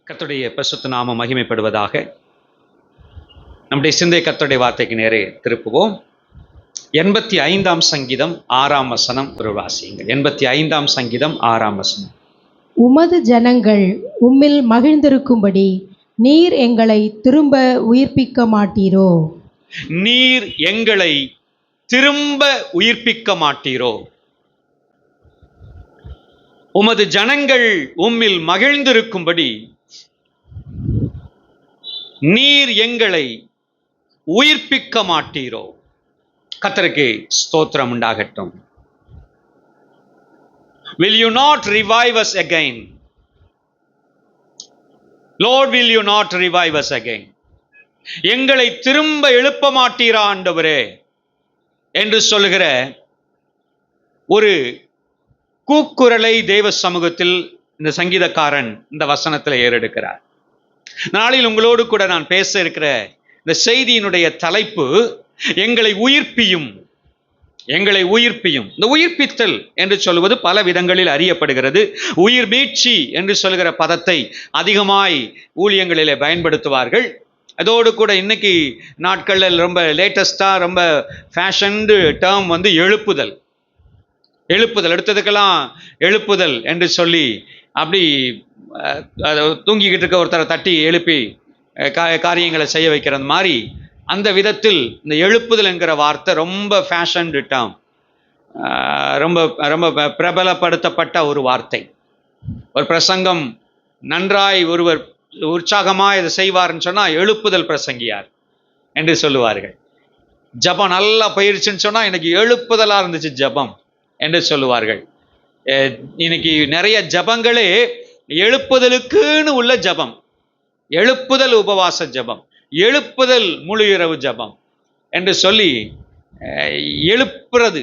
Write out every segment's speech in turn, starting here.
கர்த்தருடைய பரிசுத்த நாமம் மகிமைப்படுவதாக. நம்முடைய சிந்தை கர்த்தருடைய வார்த்தைக்கு நேரே திருப்புவோம். 85ஆம் சங்கீதம் 6ஆம் வசனம் ஒரு வாசியுங்கள். 85ஆம் சங்கீதம் 6ஆம் வசனம். உமது ஜனங்கள் உம்மில் மகிழ்ந்திருக்கும்படி நீர் எங்களை திரும்ப உயிர்ப்பிக்க மாட்டீரோ? நீர் எங்களை திரும்ப உயிர்ப்பிக்க மாட்டீரோ? உமது ஜனங்கள் உம்மில் மகிழ்ந்திருக்கும்படி நீர் எங்களை உயிர்ப்பிக்க மாட்டீரோ? கர்த்தருக்கு ஸ்தோத்திரம் உண்டாகட்டும். Will you not revive us again? Lord, will you not revive us again? எங்களை திரும்ப எழுப்ப மாட்டீரா ஆண்டவரே என்று சொல்லுகிற ஒரு கூக்குரலை தேவ சமூகத்தில் இந்த சங்கீதக்காரன் இந்த வசனத்தில் ஏறெடுக்கிறார். நாளில் உங்களோடு கூட நான் பேச இருக்கிற இந்த செய்தியினுடைய தலைப்பு எங்களை உயிர்ப்பியும், எங்களை உயிர்ப்பியும். இந்த உயிர்ப்பித்தல் என்று சொல்வது பல விதங்களில் அறியப்படுகிறது. உயிர் மீட்சி என்று சொல்கிற பதத்தை அதிகமாய் ஊழியங்களிலே பயன்படுத்துவார்கள். அதோடு கூட இன்னைக்கு நாட்களில் ரொம்ப லேட்டஸ்டாக ரொம்ப ஃபேஷன்டு டேர்ம் வந்து எழுப்புதல். எழுப்புதல் எடுத்ததுக்கெல்லாம் எழுப்புதல் என்று சொல்லி அப்படி தூங்கிக்கிட்டு இருக்க ஒருத்தரை தட்டி எழுப்பி காரியங்களை செய்ய வைக்கிறது மாதிரி அந்த விதத்தில் இந்த எழுப்புதல் என்கிற வார்த்தை ரொம்ப ஃபேஷன் டேர்ம், ரொம்ப ரொம்ப பிரபலப்படுத்தப்பட்ட ஒரு வார்த்தை. ஒரு பிரசங்கம் நன்றாய் ஒருவர் உற்சாகமாக இதை செய்வார்னு சொன்னால் எழுப்புதல் பிரசங்கியார் என்று சொல்லுவார்கள். ஜபம் நல்லா பயிற்சின்னு சொன்னால் எனக்கு எழுப்புதலாக இருந்துச்சு ஜபம் என்று சொல்லுவார்கள். இன்னைக்கு நிறைய ஜபங்களே எழுப்புதலுக்குன்னு உள்ள ஜபம், எழுப்புதல் உபவாச ஜபம், எழுப்புதல் முழு இரவு ஜபம் என்று சொல்லி எழுப்புறது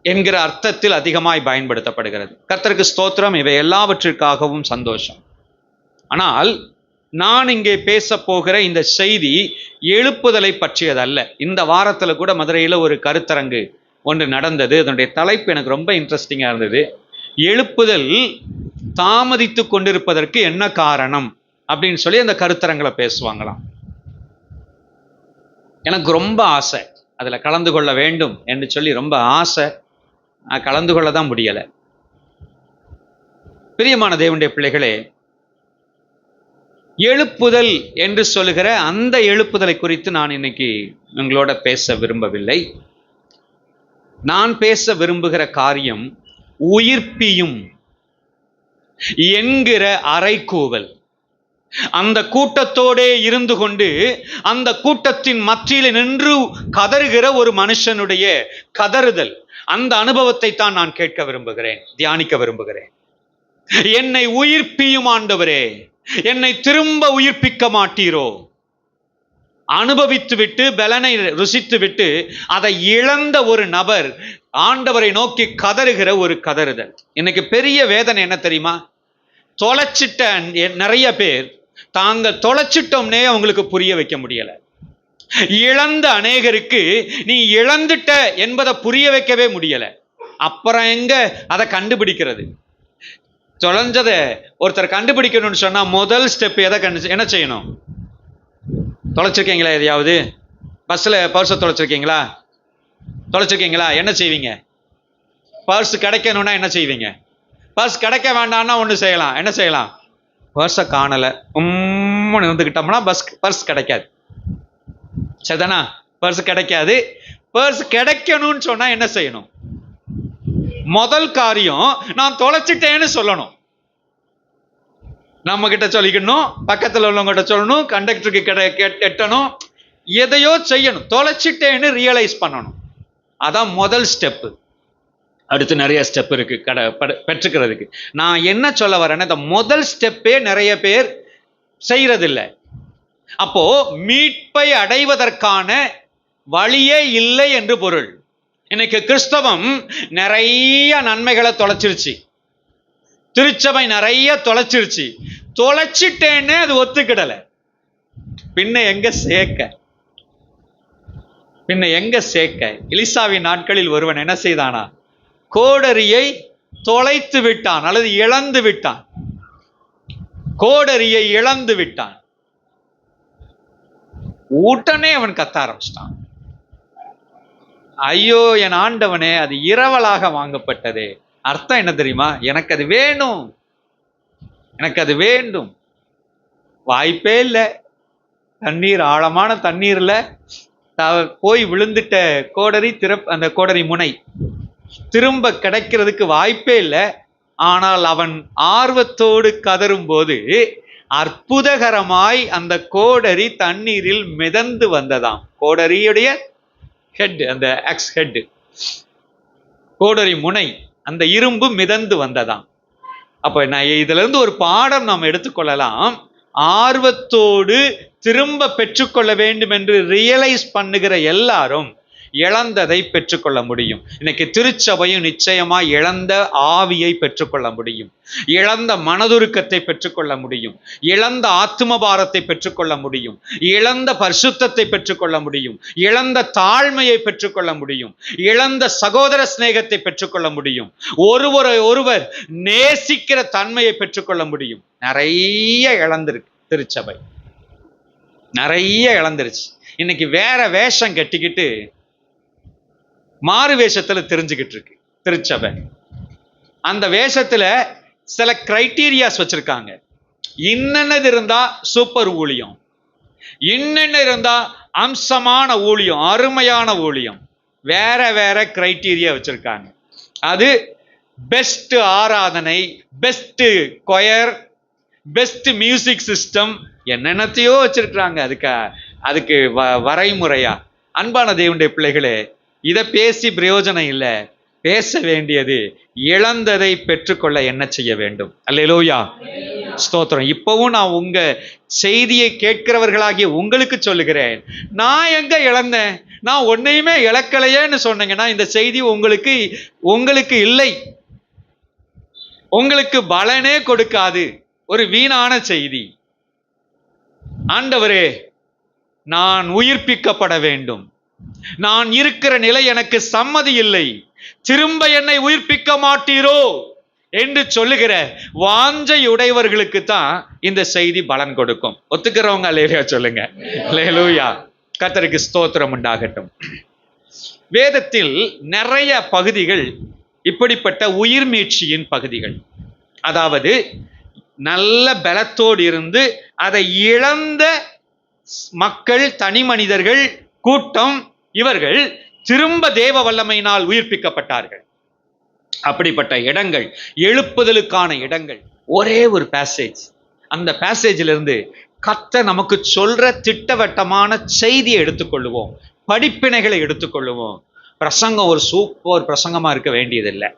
என்கிற அர்த்தத்தில் அதிகமாய் பயன்படுத்தப்படுகிறது. கர்த்தருக்கு ஸ்தோத்திரம். இவை எல்லாவற்றிற்காகவும் சந்தோஷம். ஆனால் நான் இங்கே பேச போகிற இந்த செய்தி எழுப்புதலை பற்றியதல்ல. இந்த வாரத்தில் கூட மதுரையில் ஒரு கருத்தரங்கு ஒன்று நடந்தது. அதனுடைய தலைப்பு எனக்கு ரொம்ப இன்ட்ரெஸ்டிங்காக இருந்தது. எழுப்புதல் தாமதித்து கொண்டிருப்பதற்கு என்ன காரணம் அப்படின்னு சொல்லி அந்த கருத்தரங்களை பேசுவாங்களாம். எனக்கு ரொம்ப ஆசை அதில் கலந்து கொள்ள வேண்டும் என்று சொல்லி ரொம்ப ஆசை. கலந்து கொள்ள தான் முடியலை. பிரியமான தேவனுடைய பிள்ளைகளே, எழுப்புதல் என்று சொல்லுகிற அந்த எழுப்புதலை குறித்து நான் இன்னைக்கு உங்களோட பேச விரும்பவில்லை. நான் பேச விரும்புகிற காரியம் உயிர்ப்பியும் என்கிற அறைகூவல். அந்த கூட்டத்தோடே இருந்து கொண்டு அந்த கூட்டத்தின் மத்தியில் நின்று கதறுகிற ஒரு மனுஷனுடைய கதறுதல், அந்த அனுபவத்தை தான் நான் கேட்க விரும்புகிறேன், தியானிக்க விரும்புகிறேன். என்னை உயிர்ப்பியும் ஆண்டவரே, என்னை திரும்ப உயிர்ப்பிக்க மாட்டீரோ? அனுபவித்து விட்டு பலனை ருசித்து விட்டு அதை இழந்த ஒரு நபர் ஆண்டவரை நோக்கி கதறுகிற ஒரு கதறுதல். இன்னைக்கு பெரிய வேதனை என்ன தெரியுமா? தொலைச்சிட்ட நிறைய பேர் தாங்கள் தொலைச்சிட்டோம்னே அவங்களுக்கு புரிய வைக்க முடியல. இழந்த அநேகருக்கு நீ இழந்துட்ட என்பதை புரிய வைக்கவே முடியல. அப்புறம் எங்க அதை கண்டுபிடிக்கிறது? தொலைஞ்சதை ஒருத்தர் கண்டுபிடிக்கணும்னு சொன்னா முதல் ஸ்டெப் எதை என்ன செய்யணும்? தொலைச்சிருக்கீங்களா? எதையாவது பஸ்ஸில் பர்ஸை தொலைச்சிருக்கீங்களா? தொலைச்சிருக்கீங்களா? என்ன செய்வீங்க? பர்ஸ் கிடைக்கணும்னா என்ன செய்வீங்க? பர்ஸ் கிடைக்க வேண்டாம்னா ஒன்று செய்யலாம். என்ன செய்யலாம்? பர்ஸை காணலை இருந்துக்கிட்டோம்னா பர்ஸ் கிடைக்காது. சரிதானா? பர்ஸ் கிடைக்காது. பர்ஸ் கிடைக்கணும்னு சொன்னா என்ன செய்யணும்? முதல் காரியம் நான் தொலைச்சிட்டேன்னு சொல்லணும். நம்ம கிட்ட சொல்லிக்கணும், பக்கத்தில் உள்ளவங்கிட்ட சொல்லணும், கண்டக்டருக்கு எட்டணும், எதையோ செய்யணும். தொலைச்சிட்டேன்னு ரியலைஸ் பண்ணணும். அதான் முதல் ஸ்டெப்பு. அடுத்து நிறைய ஸ்டெப் இருக்கு பெற்றுக்கிறதுக்கு. நான் என்ன சொல்ல வரேன்னா, இந்த முதல் ஸ்டெப்பே நிறைய பேர் செய்யறதில்லை. அப்போ மீட்பை அடைவதற்கான வழியே இல்லை என்று பொருள். இன்னைக்கு கிறிஸ்தவம் நிறைய நன்மைகளை தொலைச்சிருச்சு, திருச்சபை நிறைய தொலைச்சிருச்சு. தொலைச்சிட்டேன்னு அது ஒத்துக்கிடலை. பின்ன எங்க சேர்க்க? எலிசாவின் நாட்களில் ஒருவன் என்ன செய்தானா? கோடரியை தொலைத்து விட்டான் அல்லது இழந்து விட்டான். கோடரியை இழந்து விட்டான். உடனே அவன் கத்த ஆரம்பிச்சிட்டான், ஐயோ என் ஆண்டவனே, அது இரவலாக வாங்கப்பட்டதே. அர்த்தம் என்ன தெரியுமா? எனக்கு அது வேணும், எனக்கு அது வேண்டும். வாய்ப்பே இல்லை. தண்ணீர், ஆழமான தண்ணீர்ல போய் விழுந்துட்ட கோடரி, அந்த கோடரி முனை திரும்ப கிடைக்கிறதுக்கு வாய்ப்பே இல்லை. ஆனால் அவன் ஆர்வத்தோடு கதரும் போது அற்புதகரமாய் அந்த கோடரி தண்ணீரில் மிதந்து வந்ததாம். கோடரியுடைய ஹெட், அந்த எக்ஸ் ஹெட், கோடரி முனை, அந்த இரும்பு மிதந்து வந்ததாம். அப்ப நான் இதுல இருந்து ஒரு பாடம் நாம் எடுத்துக்கொள்ளலாம். ஆர்வத்தோடு திரும்ப பெற்றுக்கொள்ள வேண்டும் என்று ரியலைஸ் பண்ணுகிற எல்லாரும் இழந்ததை பெற்றுக்கொள்ள முடியும். இன்னைக்கு திருச்சபையும் நிச்சயமா இழந்த ஆவியை பெற்றுக்கொள்ள முடியும், இழந்த மனதுருக்கத்தை பெற்றுக்கொள்ள முடியும், இழந்த ஆத்துமபாரத்தை பெற்றுக்கொள்ள முடியும், இழந்த பரிசுத்தத்தை பெற்றுக்கொள்ள முடியும், இழந்த தாழ்மையை பெற்றுக்கொள்ள முடியும், இழந்த சகோதர சிநேகத்தை பெற்றுக்கொள்ள முடியும், ஒருவர் நேசிக்கிற தன்மையை பெற்றுக்கொள்ள முடியும். நிறைய இழந்திருக்கு திருச்சபை, நிறைய இழந்துருச்சு. இன்னைக்கு வேற வேஷம் கட்டிக்கிட்டு மாறு வேஷத்துல தெரிஞ்சுக்கிட்டு இருக்கு திருச்சபை. அந்த வேஷத்துல சில கிரைட்டீரியாஸ் வச்சிருக்காங்க. இன்னென்னது இருந்தா சூப்பர் ஊழியம், இன்னென்ன இருந்தா அம்சமான ஊழியம், அருமையான ஊழியம், வேற வேற கிரைட்டீரியா வச்சிருக்காங்க. அது பெஸ்ட் ஆராதனை, best choir, best music system, என்னென்னத்தையோ வச்சிருக்காங்க. அதுக்கு வரைமுறையா. அன்பான தேவனுடைய பிள்ளைகளே, இதை பேசி பிரயோஜனம் இல்லை. பேச வேண்டியது இழந்ததை பெற்றுக்கொள்ள என்ன செய்ய வேண்டும். அல்லேலூயா, ஸ்தோத்திரம். இப்பவும் நான் உங்க செய்தியை கேட்கிறவர்களாகிய உங்களுக்கு சொல்லுகிறேன், நான் எங்க இழந்தேன்? நான் ஒன்னையுமே இழக்கலையேன்னு சொன்னீங்கன்னா இந்த செய்தி உங்களுக்கு இல்லை, உங்களுக்கு பலனே கொடுக்காது, ஒரு வீணான செய்தி. ஆண்டவரே, நான் உயிர்ப்பிக்கப்பட வேண்டும், நான் இருக்கிற நிலை எனக்கு சம்மதி இல்லை, திரும்ப என்னை உயிர்ப்பிக்க மாட்டீரோ என்று சொல்லுகிற வாஞ்சை உடையவர்களுக்கு தான் இந்த செய்தி பலன் கொடுக்கும். ஒத்துக்கிறவங்க அல்லேலூயா சொல்லுங்க. அல்லேலூயா, கர்த்தருக்கு ஸ்தோத்திரம் உண்டாகட்டும். வேதத்தில் நிறைய பகுதிகள் இப்படிப்பட்ட உயிர் மீட்சியின் பகுதிகள். அதாவது நல்ல பலத்தோடு இருந்து அதை இழந்த மக்கள், தனி மனிதர்கள், கூட்டம், இவர்கள் திரும்ப தேவ வல்லமையினால் உயிர்ப்பிக்கப்பட்டார்கள். அப்படிப்பட்ட இடங்கள், எழுப்புதலுக்கான இடங்கள். ஒரே ஒரு பேசேஜ், அந்த பேசேஜில் இருந்து கர்த்தர் நமக்கு சொல்ற திட்டவட்டமான செய்தியை எடுத்துக்கொள்ளுவோம், படிப்பினைகளை எடுத்துக்கொள்ளுவோம். பிரசங்கம் ஒரு சூப்பர் பிரசங்கமா இருக்க வேண்டியதில்லை,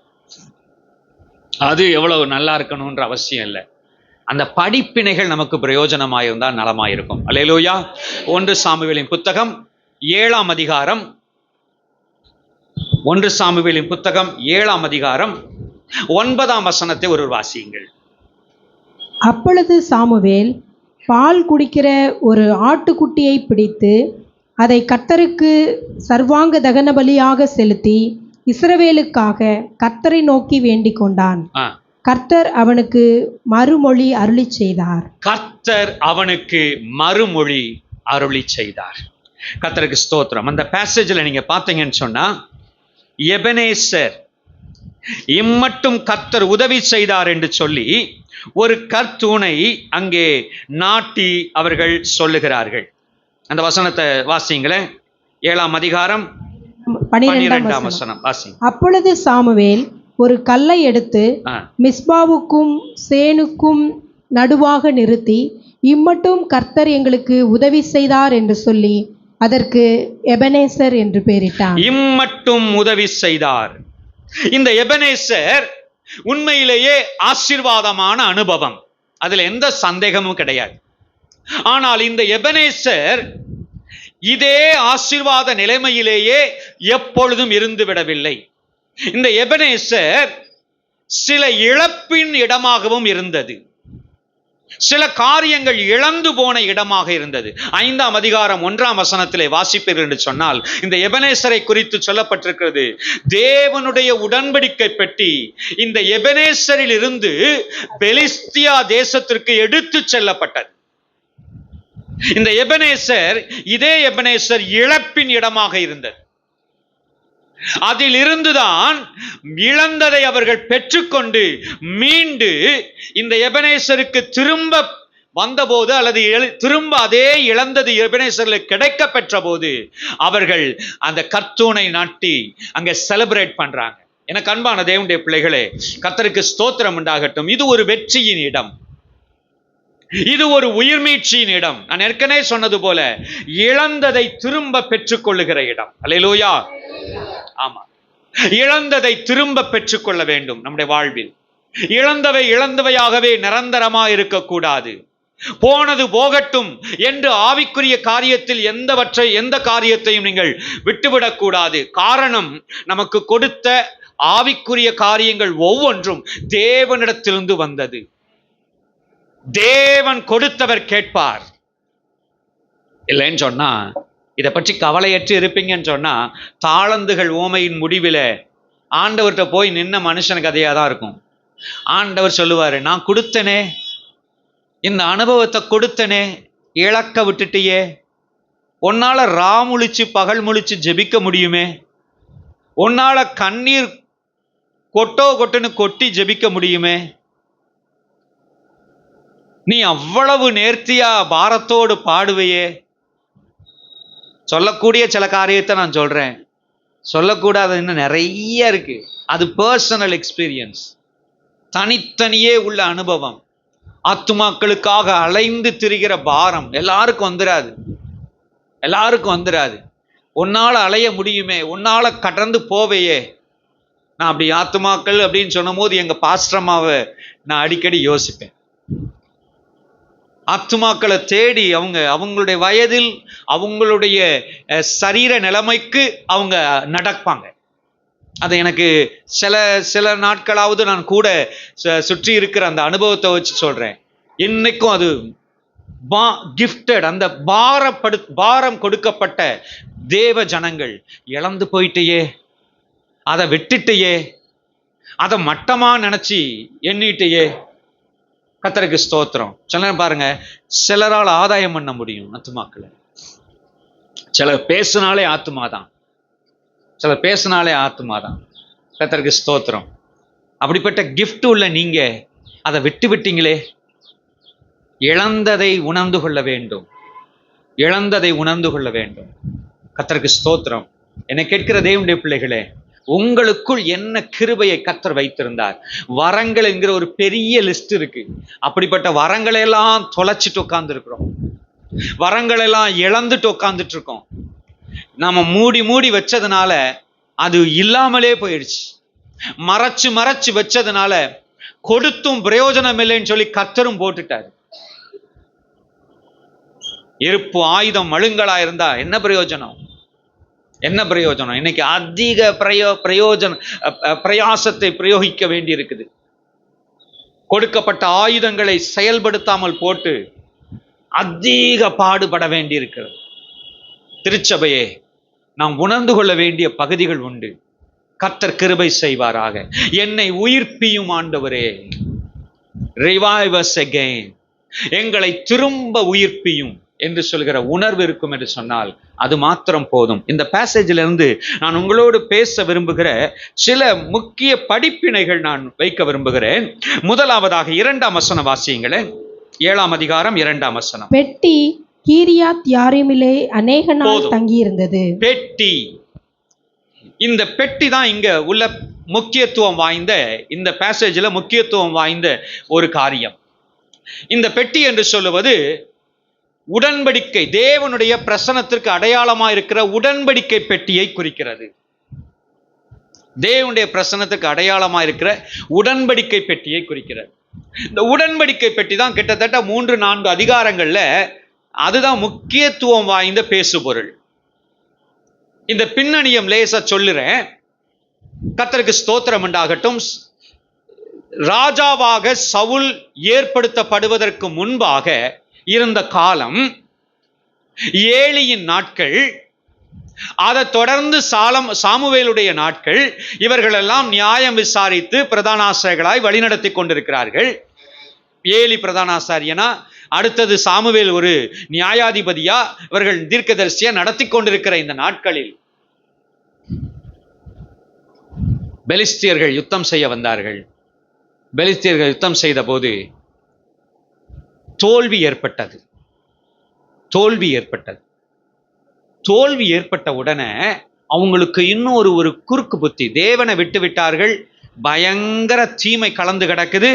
அது எவ்வளவு நல்லா இருக்கணும்ன்ற அவசியம் இல்லை. அந்த படிப்பினைகள் நமக்கு பிரயோஜனமாயிருந்தால் நலமாயிருக்கும். அல்லேலூயா. 1 சாமுவேலின் புத்தகம் 7ஆம் அதிகாரம், 1 சாமுவேலின் புத்தகம் 7ஆம் அதிகாரம் 9ஆம் வசனத்தை ஒரு வாசியுங்கள். அப்பொழுது சாமுவேல் பால் குடிக்கிற ஒரு ஆட்டுக்குட்டியை பிடித்து அதை கர்த்தருக்கு சர்வாங்க தகன பலியாக செலுத்தி இஸ்ரவேலுக்காக கர்த்தரை நோக்கி வேண்டிக் கொண்டான். கர்த்தர் அவனுக்கு மறுமொழி அருளி செய்தார். கர்த்தர் அவனுக்கு மறுமொழி அருளி செய்தார். கர்த்தருக்கு ஸ்தோத்திரம். அந்த பேசேஜில் நீங்க பார்த்தீங்கன்னு சொன்னா, எபனேசர், இம்மட்டும் கர்த்தர் உதவி செய்தார் என்று சொல்லி ஒரு கற்தூணை அங்கே நாட்டி அவர்கள் சொல்லுகிறார்கள். அந்த வசனத்தை வாசிங்களேன். 7ஆம் அதிகாரம் 12ஆம் வசனம் வாசிங்க. அப்பொழுது சாமுவேல் ஒரு கல்லை எடுத்து மிஸ்பாவுக்கும் சேனுக்கும் நடுவாக நிறுத்தி, இம்மட்டும் கர்த்தர் எங்களுக்கு உதவி செய்தார் என்று சொல்லி அதற்கு எபனேசர் என்று பெயரிட்டான். இம்மட்டும் உதவி செய்தார். இந்த எபனேசர் உண்மையிலேயே ஆசீர்வாதமான அனுபவம், அதுல எந்த சந்தேகமும் கிடையாது. ஆனால் இந்த எபனேசர் இதே ஆசீர்வாத நிலைமையிலேயே எப்பொழுதும் இருந்து விடவில்லை. இந்த எபனேசர் சில இழப்பின் இடமாகவும் இருந்தது. சில காரியங்கள் இழந்து போன இடமாக இருந்தது. 5ஆம் அதிகாரம் 1ஆம் வசனத்திலே வாசிப்பீர்கள் என்று சொன்னால், இந்த எபனேசரை குறித்து சொல்லப்பட்டிருக்கிறது. தேவனுடைய உடன்படிக்கை பெட்டி இந்த எபனேசரில் இருந்து பெலிஸ்தியா தேசத்திற்கு எடுத்து செல்லப்பட்டது. இந்த எபனேசர், இதே எபனேசர் இழப்பின் இடமாக இருந்தது. அதில் இருந்துதான் இழந்ததை அவர்கள் பெற்றுக்கொண்டு மீண்டு இந்த எபனேசருக்கு திரும்ப வந்தபோது, அல்லது திரும்ப அதே இழந்தது எபனேசரில் கிடைக்க பெற்ற போது அவர்கள் அந்த கர்த்தூனை நாட்டி அங்க செலிப்ரேட் பண்றாங்க. எனக்கு அன்பான தேவனுடைய பிள்ளைகளே, கர்த்தருக்கு ஸ்தோத்திரம் உண்டாகட்டும். இது ஒரு வெற்றியின் இடம், இது ஒரு உயிர்மீட்சியின் இடம். நான் ஏற்கனவே சொன்னது போல இழந்ததை திரும்ப பெற்றுக் கொள்ளுகிற இடம். அல்லேலூயா. ஆமா, இழந்ததை திரும்ப பெற்றுக்கொள்ள வேண்டும். நம்முடைய வாழ்வில் இழந்தவையாகவே நிரந்தரமா இருக்கக்கூடாது. போனது போகட்டும் என்று ஆவிக்குரிய காரியத்தில் எந்த காரியத்தையும் நீங்கள் விட்டுவிடக் கூடாது. காரணம், நமக்கு கொடுத்த ஆவிக்குரிய காரியங்கள் ஒவ்வொன்றும் தேவனிடத்திலிருந்து வந்தது. தேவன் கொடுத்தவர் கேட்பார். இல்லைன்னு சொன்னா, இதை பற்றி கவலையற்று இருப்பீங்கன்னு சொன்னா, தாளந்துகள் ஓமையின் முடிவில் ஆண்டவர்கிட்ட போய் நின்ன மனுஷன் கதையாக தான் இருக்கும். ஆண்டவர் சொல்லுவாரு, நான் கொடுத்தனே, இந்த அனுபவத்தை கொடுத்தனே, இழக்க விட்டுட்டியே. உன்னால ரா முழிச்சு பகல் முழிச்சு ஜெபிக்க முடியுமே, உன்னால கண்ணீர் கொட்டுன்னு கொட்டி ஜெபிக்க முடியுமே, நீ அவ்வளவு நேர்த்தியா பாரத்தோடு பாடுவையே. சொல்லக்கூடிய சில காரியத்தை நான் சொல்றேன், சொல்லக்கூடாது இன்னும் நிறைய இருக்கு. அது பர்சனல் எக்ஸ்பீரியன்ஸ், தனித்தனியே உள்ள அனுபவம். ஆத்துமாக்களுக்காக அலைந்து திரிகிற பாரம் எல்லாருக்கும் வந்துராது. உன்னால அலைய முடியுமே, உன்னால கடந்து போவையே. நான் அப்படி ஆத்துமாக்கள் அப்படின்னு சொன்னும் போது எங்க பாஸ்டர்மாவை நான் அடிக்கடி யோசிப்பேன். ஆத்துமாக்களை தேடி அவங்களுடைய வயதில் அவங்களுடைய சரீர நிலைமைக்கு அவங்க நடப்பாங்க. அது எனக்கு சில நாட்களாவது நான் கூட சுற்றி இருக்கிற அந்த அனுபவத்தை வச்சு சொல்றேன். இன்னைக்கும் அது கிஃப்டட், அந்த பாரம் கொடுக்கப்பட்ட தேவ ஜனங்கள். இழந்து போயிட்டையே, அதை விட்டுட்டையே, அதை மட்டமா நினைச்சு எண்ணிட்டையே. கர்த்தருக்கு ஸ்தோத்திரம். சில பாருங்க, சிலரால் ஆதாயம் பண்ண முடியும் ஆத்துமாக்களை. சிலர் பேசினாலே ஆத்துமாதான். கர்த்தருக்கு ஸ்தோத்திரம். அப்படிப்பட்ட கிஃப்ட் உள்ள நீங்க அதை விட்டீங்களே. இழந்ததை உணர்ந்து கொள்ள வேண்டும். கர்த்தருக்கு ஸ்தோத்திரம். என்னை கேட்கிற தேவனுடைய பிள்ளைகளே, உங்களுக்குள் என்ன கிருபையை கர்த்தர் வைத்திருந்தார். வரங்கள் என்கிற ஒரு பெரிய லிஸ்ட் இருக்கு. அப்படிப்பட்ட வரங்களை எல்லாம் தொலைச்சிட்டு உட்கார்ந்து இருக்கிறோம். வரங்கள் எல்லாம் இழந்துட்டு உட்கார்ந்துட்டு இருக்கோம். நாம மூடி வச்சதுனால அது இல்லாமலே போயிடுச்சு. மறைச்சு வச்சதுனால கொடுத்தும் பிரயோஜனம் இல்லைன்னு சொல்லி கர்த்தரும் போட்டுட்டாரு. இருப்பு ஆயுதம் மழுங்களா இருந்தா என்ன பிரயோஜனம்? இன்னைக்கு அதிக பிரயாசத்தை பிரயோகிக்க வேண்டி இருக்குது. கொடுக்கப்பட்ட ஆயுதங்களை செயல்படுத்தாமல் போட்டு அதிக பாடுபட வேண்டி இருக்கிறது. திருச்சபையே, நாம் உணர்ந்து கொள்ள வேண்டிய பகுதிகள் உண்டு. கர்த்தர் கிருபை செய்வாராக. என்னை உயிர்ப்பியும் ஆண்டவரே, ரிவைவ் அஸ் அகைன், எங்களை திரும்ப உயிர்ப்பியும் என்று சொல்கிற உணர்வு இருக்கும் என்று சொன்னால் அது மாத்திரம் போதும். இந்த பேசேஜில் இருந்து நான் உங்களோடு பேச விரும்புகிற சில முக்கிய படிப்பினைகள் நான் வைக்க விரும்புகிறேன். முதலாவதாக 2ஆம் வசனம் வாசியுங்களேன். 7ஆம் அதிகாரம் 2ஆம் வசனம். பெட்டி கீரியாத் யாரீமிலே அநேக நாள் தங்கியிருந்தது. பெட்டி, இந்த பெட்டி தான் இங்க உள்ள முக்கியத்துவம் வாய்ந்த, இந்த பேசேஜில் முக்கியத்துவம் வாய்ந்த ஒரு காரியம். இந்த பெட்டி என்று சொல்லுவது உடன்படிக்கை, தேவனுடைய பிரசன்னத்திற்கு அடையாளமா இருக்கிற உடன்படிக்கை பெட்டியை குறிக்கிறது. தேவனுடைய பிரசன்னத்துக்கு அடையாளமா இருக்கிற உடன்படிக்கை பெட்டியை குறிக்கிறது. இந்த உடன்படிக்கை பெட்டி தான் கிட்டத்தட்ட 3-4 அதிகாரங்கள்ல அதுதான் முக்கியத்துவம் வாய்ந்த பேசுபொருள். இந்த பின்னணியம் லேசா சொல்லுறேன். கர்த்தருக்கு ஸ்தோத்திரம் உண்டாகட்டும். ராஜாவாக சவுல் ஏற்படுத்தப்படுவதற்கு முன்பாக இருந்த காலம், ஏலியின் நாட்கள், அதை தொடர்ந்து சாமுவேலுடைய நாட்கள். இவர்களெல்லாம் நியாயம் விசாரித்து பிரதானாசாரியர்களாய் வழிநடத்தி கொண்டிருக்கிறார்கள். ஏலி பிரதானாசாரியனா, அடுத்தது சாமுவேல் ஒரு நியாயாதிபதியா, இவர்கள் தீர்க்கதரிசியா நடத்தி கொண்டிருக்கிற இந்த நாட்களில் பெலிஸ்தியர்கள் யுத்தம் செய்ய வந்தார்கள். பெலிஸ்தியர்கள் யுத்தம் செய்த போது தோல்வி ஏற்பட்டது. தோல்வி ஏற்பட்ட உடனே அவங்களுக்கு இன்னும் ஒரு குறுக்கு புத்தி. தேவனை விட்டு விட்டார்கள். பயங்கர தீமை கலந்து கிடக்குது.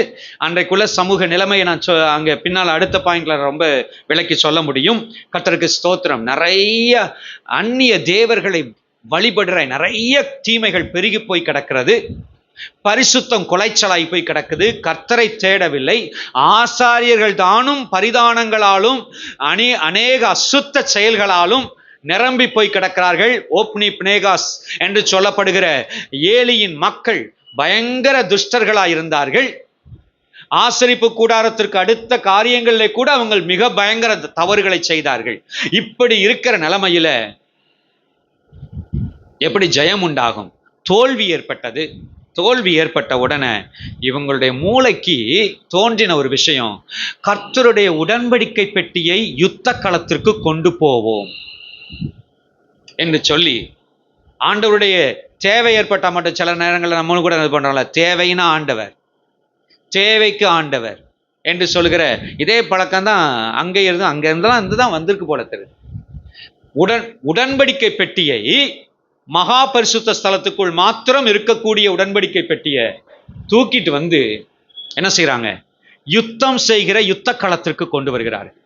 அன்றைக்குள்ள சமூக நிலைமையை நான் அங்க பின்னால் அடுத்த பாயிண்ட்ல ரொம்ப விளக்கி சொல்ல முடியும். கர்த்தருக்கு ஸ்தோத்திரம். நிறைய அந்நிய தேவர்களை வழிபடுற நிறைய தீமைகள் பெருகி போய் கிடக்கிறது. பரிசுத்தம் குலைச்சலாய் போய் கிடக்குது. கர்த்தரை தேடவில்லை. ஆசாரியர்கள் தானும் பரிதானங்களாலும் அநேக அசுத்த செயல்களாலும் நிரம்பி போய் கிடக்கிறார்கள். ஓப்னி பினேகாஸ் என்று சொல்லப்படுகிற ஏலியின் மக்கள் பயங்கர துஷ்டர்களாய் இருந்தார்கள். ஆசரிப்பு கூடாரத்திற்கு அடுத்த காரியங்களிலே கூட அவங்க மிக பயங்கர தவறுகளை செய்தார்கள். இப்படி இருக்கிற நிலைமையில எப்படி ஜெயம் உண்டாகும்? தோல்வி ஏற்பட்டது. தோல்வி ஏற்பட்ட உடனே இவங்களுடைய மூளைக்கு தோன்றின ஒரு விஷயம், கர்த்தருடைய உடன்படிக்கை பெட்டியை யுத்த களத்திற்கு கொண்டு போவோம் என்று சொல்லி, ஆண்டவருடைய தேவை ஏற்பட்ட மட்டும் சில நேரங்களில் நம்மளும் கூட இது பண்றோம்ல, தேவைன்னா ஆண்டவர், தேவைக்கு ஆண்டவர் என்று சொல்லுகிற இதே பழக்கம் தான் அங்கே இருந்துதான் வந்திருக்கு போல தெரியுது. உடன்படிக்கை பெட்டியை, மகா பரிசுத்த ஸ்தலத்துக்குள் மாத்திரம் இருக்கக்கூடிய உடன்படிக்கை பெட்டியை தூக்கிட்டு வந்து என்ன செய்யறாங்க? யுத்தம் செய்கிற யுத்த களத்திற்கு கொண்டு வருகிறார்கள்.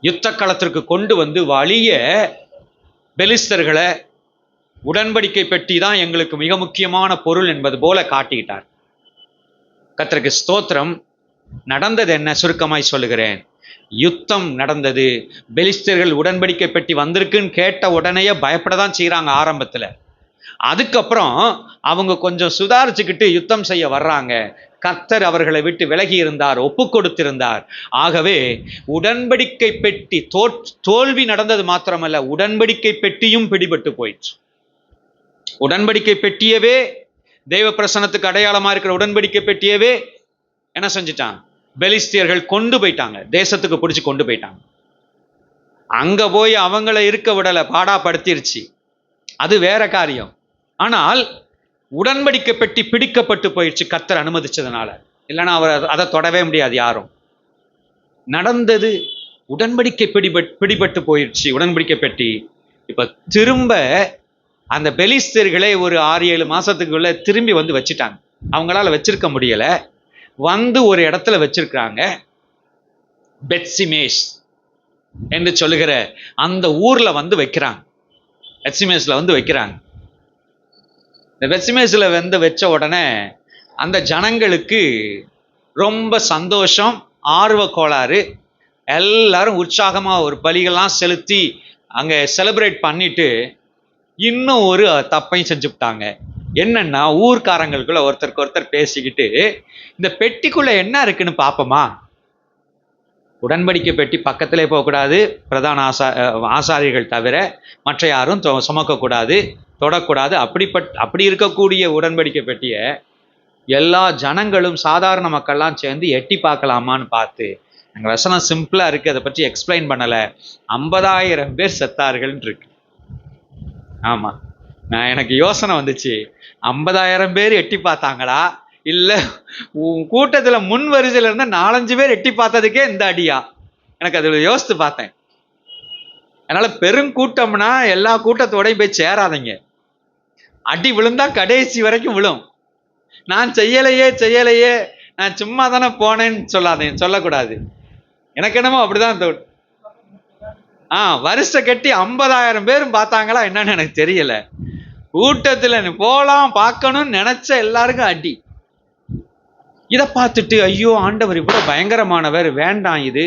யுத்த களத்திற்கு கொண்டு வந்து வலிய பெலிஸ்தர்களை உடன்படிக்கை பெட்டி தான் எங்களுக்கு மிக முக்கியமான பொருள் என்பது போல காட்டிக்கிட்டார். கர்த்தருக்கு ஸ்தோத்திரம். நடந்தது என்ன? சுருக்கமாய் சொல்லுகிறேன். யுத்தம் நடந்தது. பெலிஸ்தர்கள் உடன்படிக்கை பெட்டி வந்திருக்குன்னு கேட்ட உடனேயே பயப்படதான் செய்யறாங்க ஆரம்பத்துல. அதுக்கப்புறம் அவங்க கொஞ்சம் சுதாரிச்சுக்கிட்டு யுத்தம் செய்ய வர்றாங்க. கர்த்தர் அவர்களை விட்டு விலகி இருந்தார், ஒப்பு கொடுத்திருந்தார். ஆகவே உடன்படிக்கை பெட்டி தோல்வி நடந்தது மாத்திரமல்ல, உடன்படிக்கை பெட்டியும் பிடிபட்டு போயிடுச்சு. உடன்படிக்கை பெட்டியவே, தெய்வ பிரசன்னத்துக்கு அடையாளமா இருக்கிற உடன்படிக்கை பெட்டியவே என்ன செஞ்சிட்டான்? பெலிஸ்தியர்கள் கொண்டு போயிட்டாங்க, தேசத்துக்கு பிடிச்சி கொண்டு போயிட்டாங்க. அங்க போய் அவங்கள இருக்க விடலை, பாடாப்படுத்திருச்சு, அது வேற காரியம். ஆனால் உடன்படிக்கை பெட்டி பிடிக்கப்பட்டு போயிடுச்சு கர்த்தர் அனுமதிச்சதுனால. இல்லைன்னா அவர் அதை தொடவே முடியாது யாரும். நடந்தது, உடன்படிக்கை பிடிபட்டு போயிடுச்சு உடன்படிக்கை பெட்டி. இப்ப திரும்ப அந்த பெலிஸ்தர்களை ஒரு 6-7 மாசத்துக்குள்ள திரும்பி வந்து வச்சுட்டாங்க. அவங்களால வச்சிருக்க முடியல. வந்து ஒரு இடத்துல வச்சிருக்காங்க. பெத்சிமேஸ் என்று சொல்லுகிற அந்த ஊர்ல வந்து வைக்கிறாங்க. பெத்சிமேஸ்ல வந்து வைக்கிறாங்க. இந்த பெத்சிமேஸ்ல வந்து வச்ச உடனே அந்த ஜனங்களுக்கு ரொம்ப சந்தோஷம், ஆர்வ கோளாறு. எல்லாரும் உற்சாகமா ஒரு பலிகள்லாம் செலுத்தி அங்க செலிப்ரேட் பண்ணிட்டு இன்னும் ஒரு தப்பையும் செஞ்சுட்டாங்க. என்னன்னா, ஊர்க்காரங்களுக்குள்ள ஒருத்தருக்கு ஒருத்தர் பேசிக்கிட்டு, இந்த பெட்டிக்குள்ள என்ன இருக்குன்னு பாப்போமா, உடன்படிக்கை பெட்டி பக்கத்திலே போகக்கூடாது, பிரதான ஆசாரியர்கள் தவிர மற்ற யாரும் சுமக்கக்கூடாது, தொடக்கூடாது. அப்படி இருக்கக்கூடிய உடன்படிக்கை பெட்டியை எல்லா ஜனங்களும் சாதாரண மக்கள்லாம் சேர்ந்து எட்டி பார்க்கலாமான்னு பார்த்து, எங்கள் வசனம் சிம்பிளா இருக்கு, அதை பற்றி எக்ஸ்பிளைன் பண்ணல, 50,000 பேர் செத்தார்கள் இருக்கு. ஆமா, எனக்கு யோசனை வந்துச்சு, 50,000 பேர் எட்டி பார்த்தாங்களா, இல்ல கூட்டத்துல முன் வரிசையில இருந்த 4-5 பேர் எட்டி பார்த்ததுக்கே இந்த அடியா? எனக்கு அதுல யோசித்து பார்த்தேன். அதனால பெருங்கூட்டம்னா எல்லா கூட்டத்தோடையும் போய் சேராதீங்க. அடி விழுந்தா கடைசி வரைக்கும் விழும். நான் செய்யலையே நான் சும்மா தானே போனேன்னு சொல்லக்கூடாது. எனக்கு என்னமோ அப்படிதான் தோணும். வருஷ கட்டி 50,000 பேரும் பார்த்தாங்களா என்னன்னு எனக்கு தெரியல. கூட்டத்துல போலாம் பார்க்கணும்னு நினைச்ச எல்லாருக்கும் அடி. இதை பார்த்துட்டு ஐயோ ஆண்டவர் இவ்வளவு பயங்கரமானவர், வேண்டாம் இது.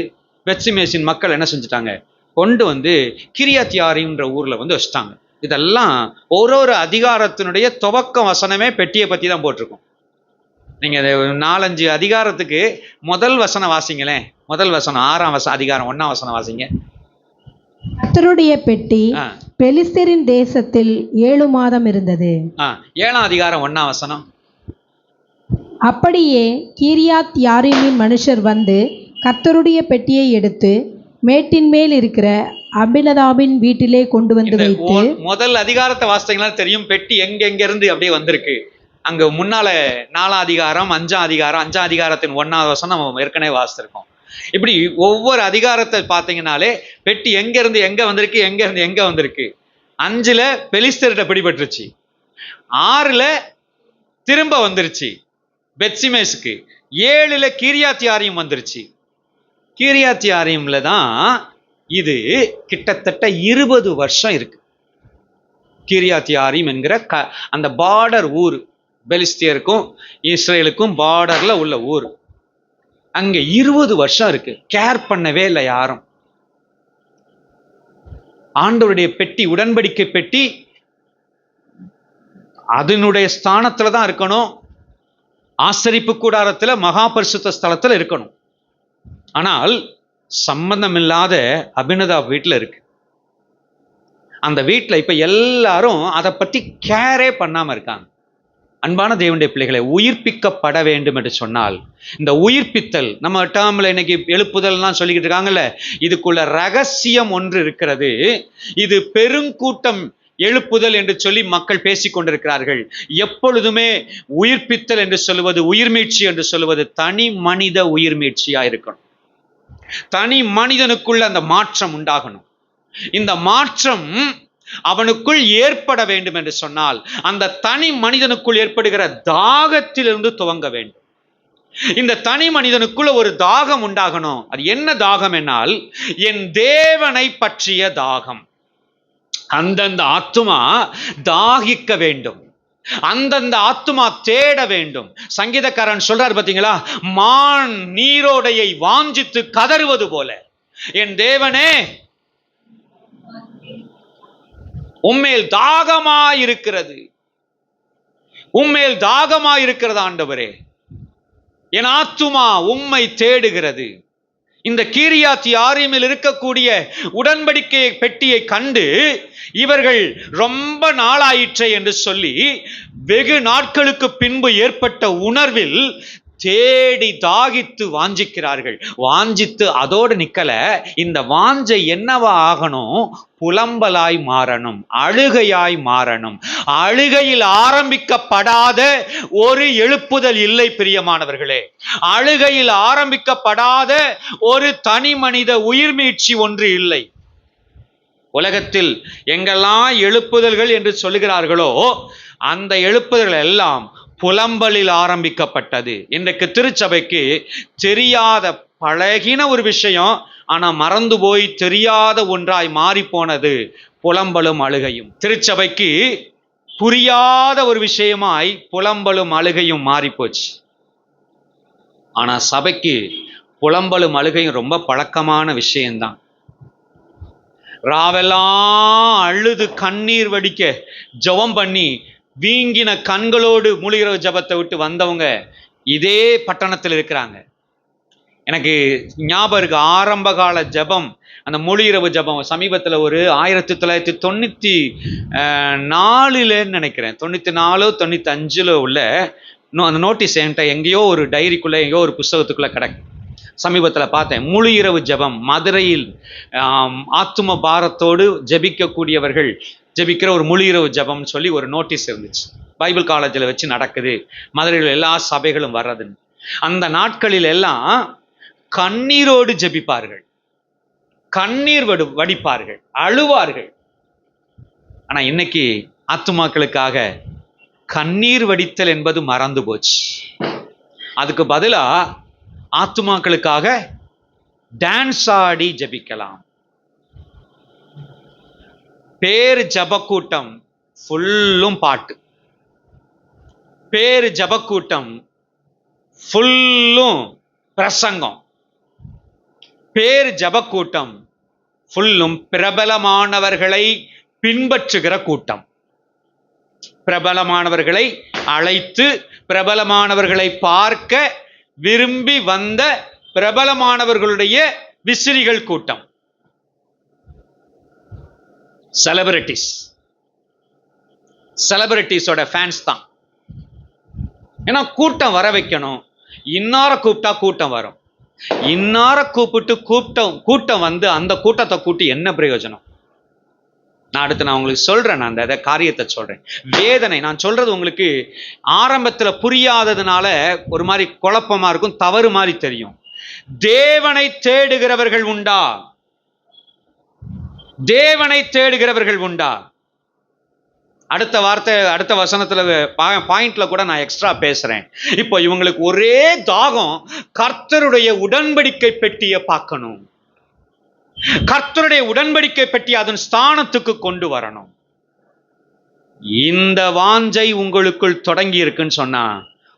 பெத்சிமேசின் மக்கள் என்ன செஞ்சுட்டாங்க, கொண்டு வந்து கிரியாத்யாரின்ற ஊர்ல வந்து வச்சுட்டாங்க. இதெல்லாம் ஒரு அதிகாரத்தினுடைய துவக்க வசனமே பெட்டியை பத்தி தான் போட்டிருக்கும். நீங்க 4-5 அதிகாரத்துக்கு முதல் வசனம் வாசிங்களேன். முதல் வசனம் 6ஆம் அதிகாரம் 1ஆம் வசனம் வாசிங்க. கர்த்தருடைய பெட்டி ஆ, பெலிஸ்தரின் தேசத்தில் 7 மாதம் இருந்தது. 7ஆம் அதிகாரம் 1ஆம் வசனம். அப்படியே கீரியாத் யாரீமின் மனுஷர் வந்து கர்த்தருடைய பெட்டியை எடுத்து மேட்டின் மேல் இருக்கிற அபினதாபின் வீட்டிலே கொண்டு வந்து இந்த வைத்து. முதல் அதிகாரத்தை வாசித்தீங்கன்னா தெரியும் பெட்டி எங்க இருந்து அப்படியே வந்திருக்கு. அங்க முன்னால 4ஆம் அதிகாரம் 5ஆம் அதிகாரம் 5ஆம் அதிகாரத்தின் 1ஆவது வசனம் நம்ம ஏற்கனவே வாசித்திருக்கோம். இப்படி ஒவ்வொரு அதிகாரத்தை பார்த்தீங்கன்னாலே பெட்டி எங்க இருந்து எங்க வந்திருக்கு, எங்க இருந்து எங்க வந்திருக்கு. 5ல பெலிஸ்தர்கிட்ட பிடிபட்டுருச்சு, 6ல திரும்ப வந்துருச்சு பெத்சிமேஸுக்கு, 7ல கீரியாத் யாரீம் வந்துருச்சு. கீரியாத் யாரீம்ல தான் இது கிட்டத்தட்ட 20 வருஷம் இருக்கு. கீரியாத் யாரீம் என்கிற அந்த பார்டர் ஊர், பெலிஸ்தியருக்கும் இஸ்ரேலுக்கும் பார்டர்ல உள்ள ஊர். அங்க 20 வருஷம் இருக்கு. கேர் பண்ணவே இல்லை யாரும். ஆண்டவருடைய பெட்டி, உடன்படிக்கை பெட்டி அதனுடைய ஸ்தானத்துல தான் இருக்கணும். ஆசரிப்பு கூடாரத்துல மகா பரிசுத்த ஸ்தலத்துல இருக்கணும். ஆனால் சம்பந்தமில்லாத அபினதாப் வீட்டுல இருக்கு. அந்த வீட்டுல இப்ப எல்லாரும் அதை பத்தி கேரே பண்ணாம இருக்காங்க. அன்பான தேவனுடைய பிள்ளைகளை, உயிர்ப்பிக்கப்பட வேண்டும் என்று சொன்னால் இந்த உயிர்ப்பித்தல், நம்ம டேர்ம்ல இன்னைக்கு எழுப்புதல்லாம் சொல்லிக்கிட்டு இருக்காங்கல்ல, இதுக்குள்ள ரகசியம் ஒன்று இருக்கிறது. இது பெருங்கூட்டம் எழுப்புதல் என்று சொல்லி மக்கள் பேசிக் கொண்டிருக்கிறார்கள். எப்பொழுதுமே உயிர்ப்பித்தல் என்று சொல்லுவது, உயிர்மீட்சி என்று சொல்லுவது தனி மனித உயிர்மீட்சியா இருக்கணும். தனி மனிதனுக்குள்ள அந்த மாற்றம் உண்டாகணும். இந்த மாற்றம் அவனுக்குள் ஏற்பட வேண்டும் என்று சொன்னால் அந்த தனி மனிதனுக்குள் ஏற்படுகிற தாகத்திலிருந்து துவங்க வேண்டும். இந்த தனி மனிதனுக்குள்ள ஒரு தாகம் உண்டாகணும். அது என்ன தாகம் என்னால், என் தேவனை பற்றிய தாகம். அந்தந்த ஆத்துமா தாகிக்க வேண்டும், அந்தந்த ஆத்துமா தேட வேண்டும். சங்கீதக்காரன் சொல்றார் பாத்தீங்களா, மான் நீரோடையை வாஞ்சித்து கதறுவது போல என் தேவனே உம்மேல் தாகமாயிருக்கிறது, உம்மேல் தாகமாயிருக்கிறது ஆண்டவரே, என் ஆத்துமா உம்மை தேடுகிறது. இந்த கீரியாத் யாரீமில் இருக்கக்கூடிய உடன்படிக்கை பெட்டியை கண்டு இவர்கள் ரொம்ப நாளாயிற்றே என்று சொல்லி வெகு நாட்களுக்கு பின்பு ஏற்பட்ட உணர்வில் தேடி தாகித்து வாஞ்சிக்கிறார்கள். வாஞ்சித்து அதோடு நிக்கல, இந்த வாஞ்சை என்னவா ஆகணும், புலம்பலாய் மாறணும், அழுகையாய் மாறணும். அழுகையில் ஆரம்பிக்கப்படாத ஒரு எழுப்புதல் இல்லை பிரியமானவர்களே. அழுகையில் ஆரம்பிக்கப்படாத ஒரு தனி மனித உயிர்மீட்சி ஒன்று இல்லை. உலகத்தில் எங்கெல்லாம் எழுப்புதல்கள் என்று சொல்லுகிறார்களோ அந்த எழுப்புதல்கள் எல்லாம் புலம்பலில் ஆரம்பிக்கப்பட்டது. இன்றைக்கு திருச்சபைக்கு தெரியாத பழகின ஒரு விஷயம், ஆனா மறந்து போய் தெரியாத ஒன்றாய் மாறி போனது புலம்பலும் அழுகையும். திருச்சபைக்கு புரியாத ஒரு விஷயமாய் புலம்பலும் அழுகையும் மாறி போச்சு. ஆனா சபைக்கு புலம்பலும் அழுகையும் ரொம்ப பழக்கமான விஷயம்தான். ராவெல்லாம் அழுது கண்ணீர் வடிக்க ஜெபம் பண்ணி வீங்கின கண்களோடு மூலிகை ஜபத்தை விட்டு வந்தவங்க இதே பட்டணத்தில் இருக்கிறாங்க. எனக்கு ஞாபகம் இருக்கு, ஆரம்ப கால ஜபம், அந்த மூலிகை ஜபம் சமீபத்தில் ஒரு 1994 நினைக்கிறேன், 94 95 உள்ள அந்த நோட்டீஸ் என்கிட்ட எங்கேயோ ஒரு டைரிக்குள்ள எங்கேயோ ஒரு புஸ்தகத்துக்குள்ள கிடக்கு. சமீபத்தில் பார்த்தேன், முழு இரவு ஜபம், மதுரையில் ஆத்தும பாரத்தோடு ஜபிக்கக்கூடியவர்கள் ஜபிக்கிற ஒரு முழு இரவு ஜபம்னு சொல்லி ஒரு நோட்டீஸ் இருந்துச்சு. பைபிள் காலேஜில் வச்சு நடக்குது, மதுரையில் எல்லா சபைகளும் வர்றதுன்னு. அந்த நாட்களில் எல்லாம் கண்ணீரோடு ஜபிப்பார்கள், கண்ணீர் வடிப்பார்கள், அழுவார்கள். ஆனா இன்னைக்கு ஆத்துமாக்களுக்காக கண்ணீர் வடித்தல் என்பது மறந்து போச்சு. அதுக்கு பதிலா ஆத்துமாக்களுக்காக டான்ஸ் ஆடி ஜபிக்கலாம். பேரு ஜபக்கூட்டம் ஃபுல்லும் பாட்டு, பேரு ஜபக்கூட்டம் ஃபுல்லும் பிரசங்கம், பேரு ஜபக்கூட்டம் ஃபுல்லும் பிரபலமானவர்களை பின்பற்றுகிற கூட்டம். பிரபலமானவர்களை அழைத்து பிரபலமானவர்களை பார்க்க விரும்பி வந்த பிரபலமானவர்களுடைய விசிறிகள் கூட்டம். செலிபிரிட்டிஸோட ஃபேன்ஸ் தான். ஏன்னா கூட்டம் வர வைக்கணும். இன்னார கூப்பிட்டா கூட்டம் வரும். இன்னார கூப்பிட்டு கூட்டம் வந்து அந்த கூட்டத்தை கூட்டி என்ன பிரயோஜனம்? நான் உங்களுக்கு சொல்றேன். நான் அந்த காரியத்தை சொல்றேன். வேதனை நான் சொல்றது உங்களுக்கு ஆரம்பத்துல புரியாததுனால ஒரு மாதிரி குழப்பமா இருக்கும், தவறு மாதிரி தெரியும். தேவனை தேடுகிறவர்கள் உண்டா? தேவனை தேடுகிறவர்கள் உண்டா? அடுத்த வசனத்துல பாயிண்ட்ல கூட நான் எக்ஸ்ட்ரா பேசுறேன். இப்போ இவங்களுக்கு ஒரே தாகம், கர்த்தருடைய உடன்படிக்கை பெட்டியை பார்க்கணும். கர்த்தருடைய உடன்படிக்கை பெட்டி அதன் ஸ்தானத்துக்கு கொண்டு வரணும். இந்த வாஞ்சை உங்களுக்குள் தொடங்கி இருக்குன்னு சொன்னா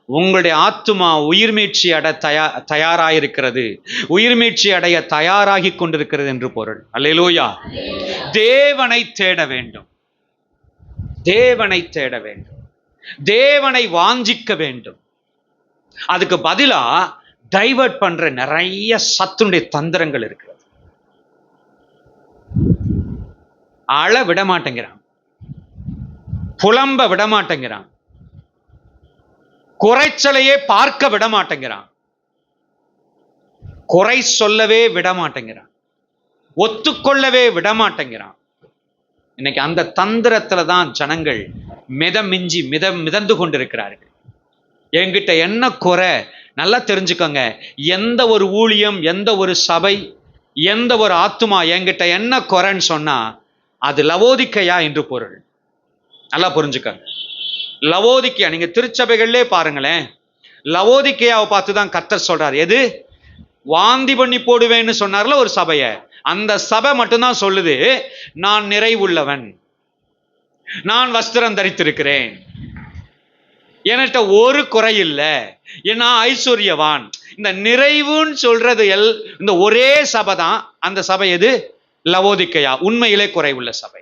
உங்களுடைய ஆத்துமா உயிர்மீட்சி அடைய தயாராயிருக்கிறது, உயிர்மீட்சி அடைய தயாராகி கொண்டிருக்கிறது என்று பொருள். அல்லேலூயா. தேவனை தேட வேண்டும், தேவனை தேட வேண்டும், தேவனை வாஞ்சிக்க வேண்டும். அதுக்கு பதிலா டைவர்ட் பண்ற நிறைய சத்துனுடைய தந்திரங்கள் இருக்கிறது. அழ விட மாட்டேங்கிறான், புலம்ப விட மாட்டேங்கிறான், குறைச்சலையே பார்க்க விட மாட்டேங்கிறான், குறை சொல்லவே விட மாட்டேங்கிறான், ஒத்துக்கொள்ளவே விட மாட்டேங்கிறான். இன்னைக்கு அந்த தந்திரத்துல தான் ஜனங்கள் மிதந்து கொண்டிருக்கிறார்கள். என்கிட்ட என்ன குறை? நல்லா தெரிஞ்சுக்கோங்க. எந்த ஒரு ஊழியம், எந்த ஒரு சபை, எந்த ஒரு ஆத்துமா என்கிட்ட என்ன குறைன்னு சொன்னா அது லவோதிக்கையா என்று பொருள். நல்லா புரிஞ்சுக்கோங்க. லவோதிக்கையா, நீங்க திருச்சபைகள்லே பாருங்களேன், லவோதிக்கையாவை பார்த்து தான் கர்த்தர் சொல்றாரு. எது? வாந்தி பண்ணி போடுவேன்னு சொன்னார்ல ஒரு சபைய, அந்த சபை மட்டும்தான் சொல்லுது, நான் நிறைவுள்ளவன், நான் வஸ்திரம் தரித்திருக்கிறேன், என்கிட்ட ஒரு குறை இல்லை, நான் ஐஸ்வர்யவான். இந்த நிறைவுன்னு சொல்றது இந்த ஒரே சபை தான். அந்த சபை எது? லவோதிக்கையா, உண்மையிலே குறைவுள்ள சபை.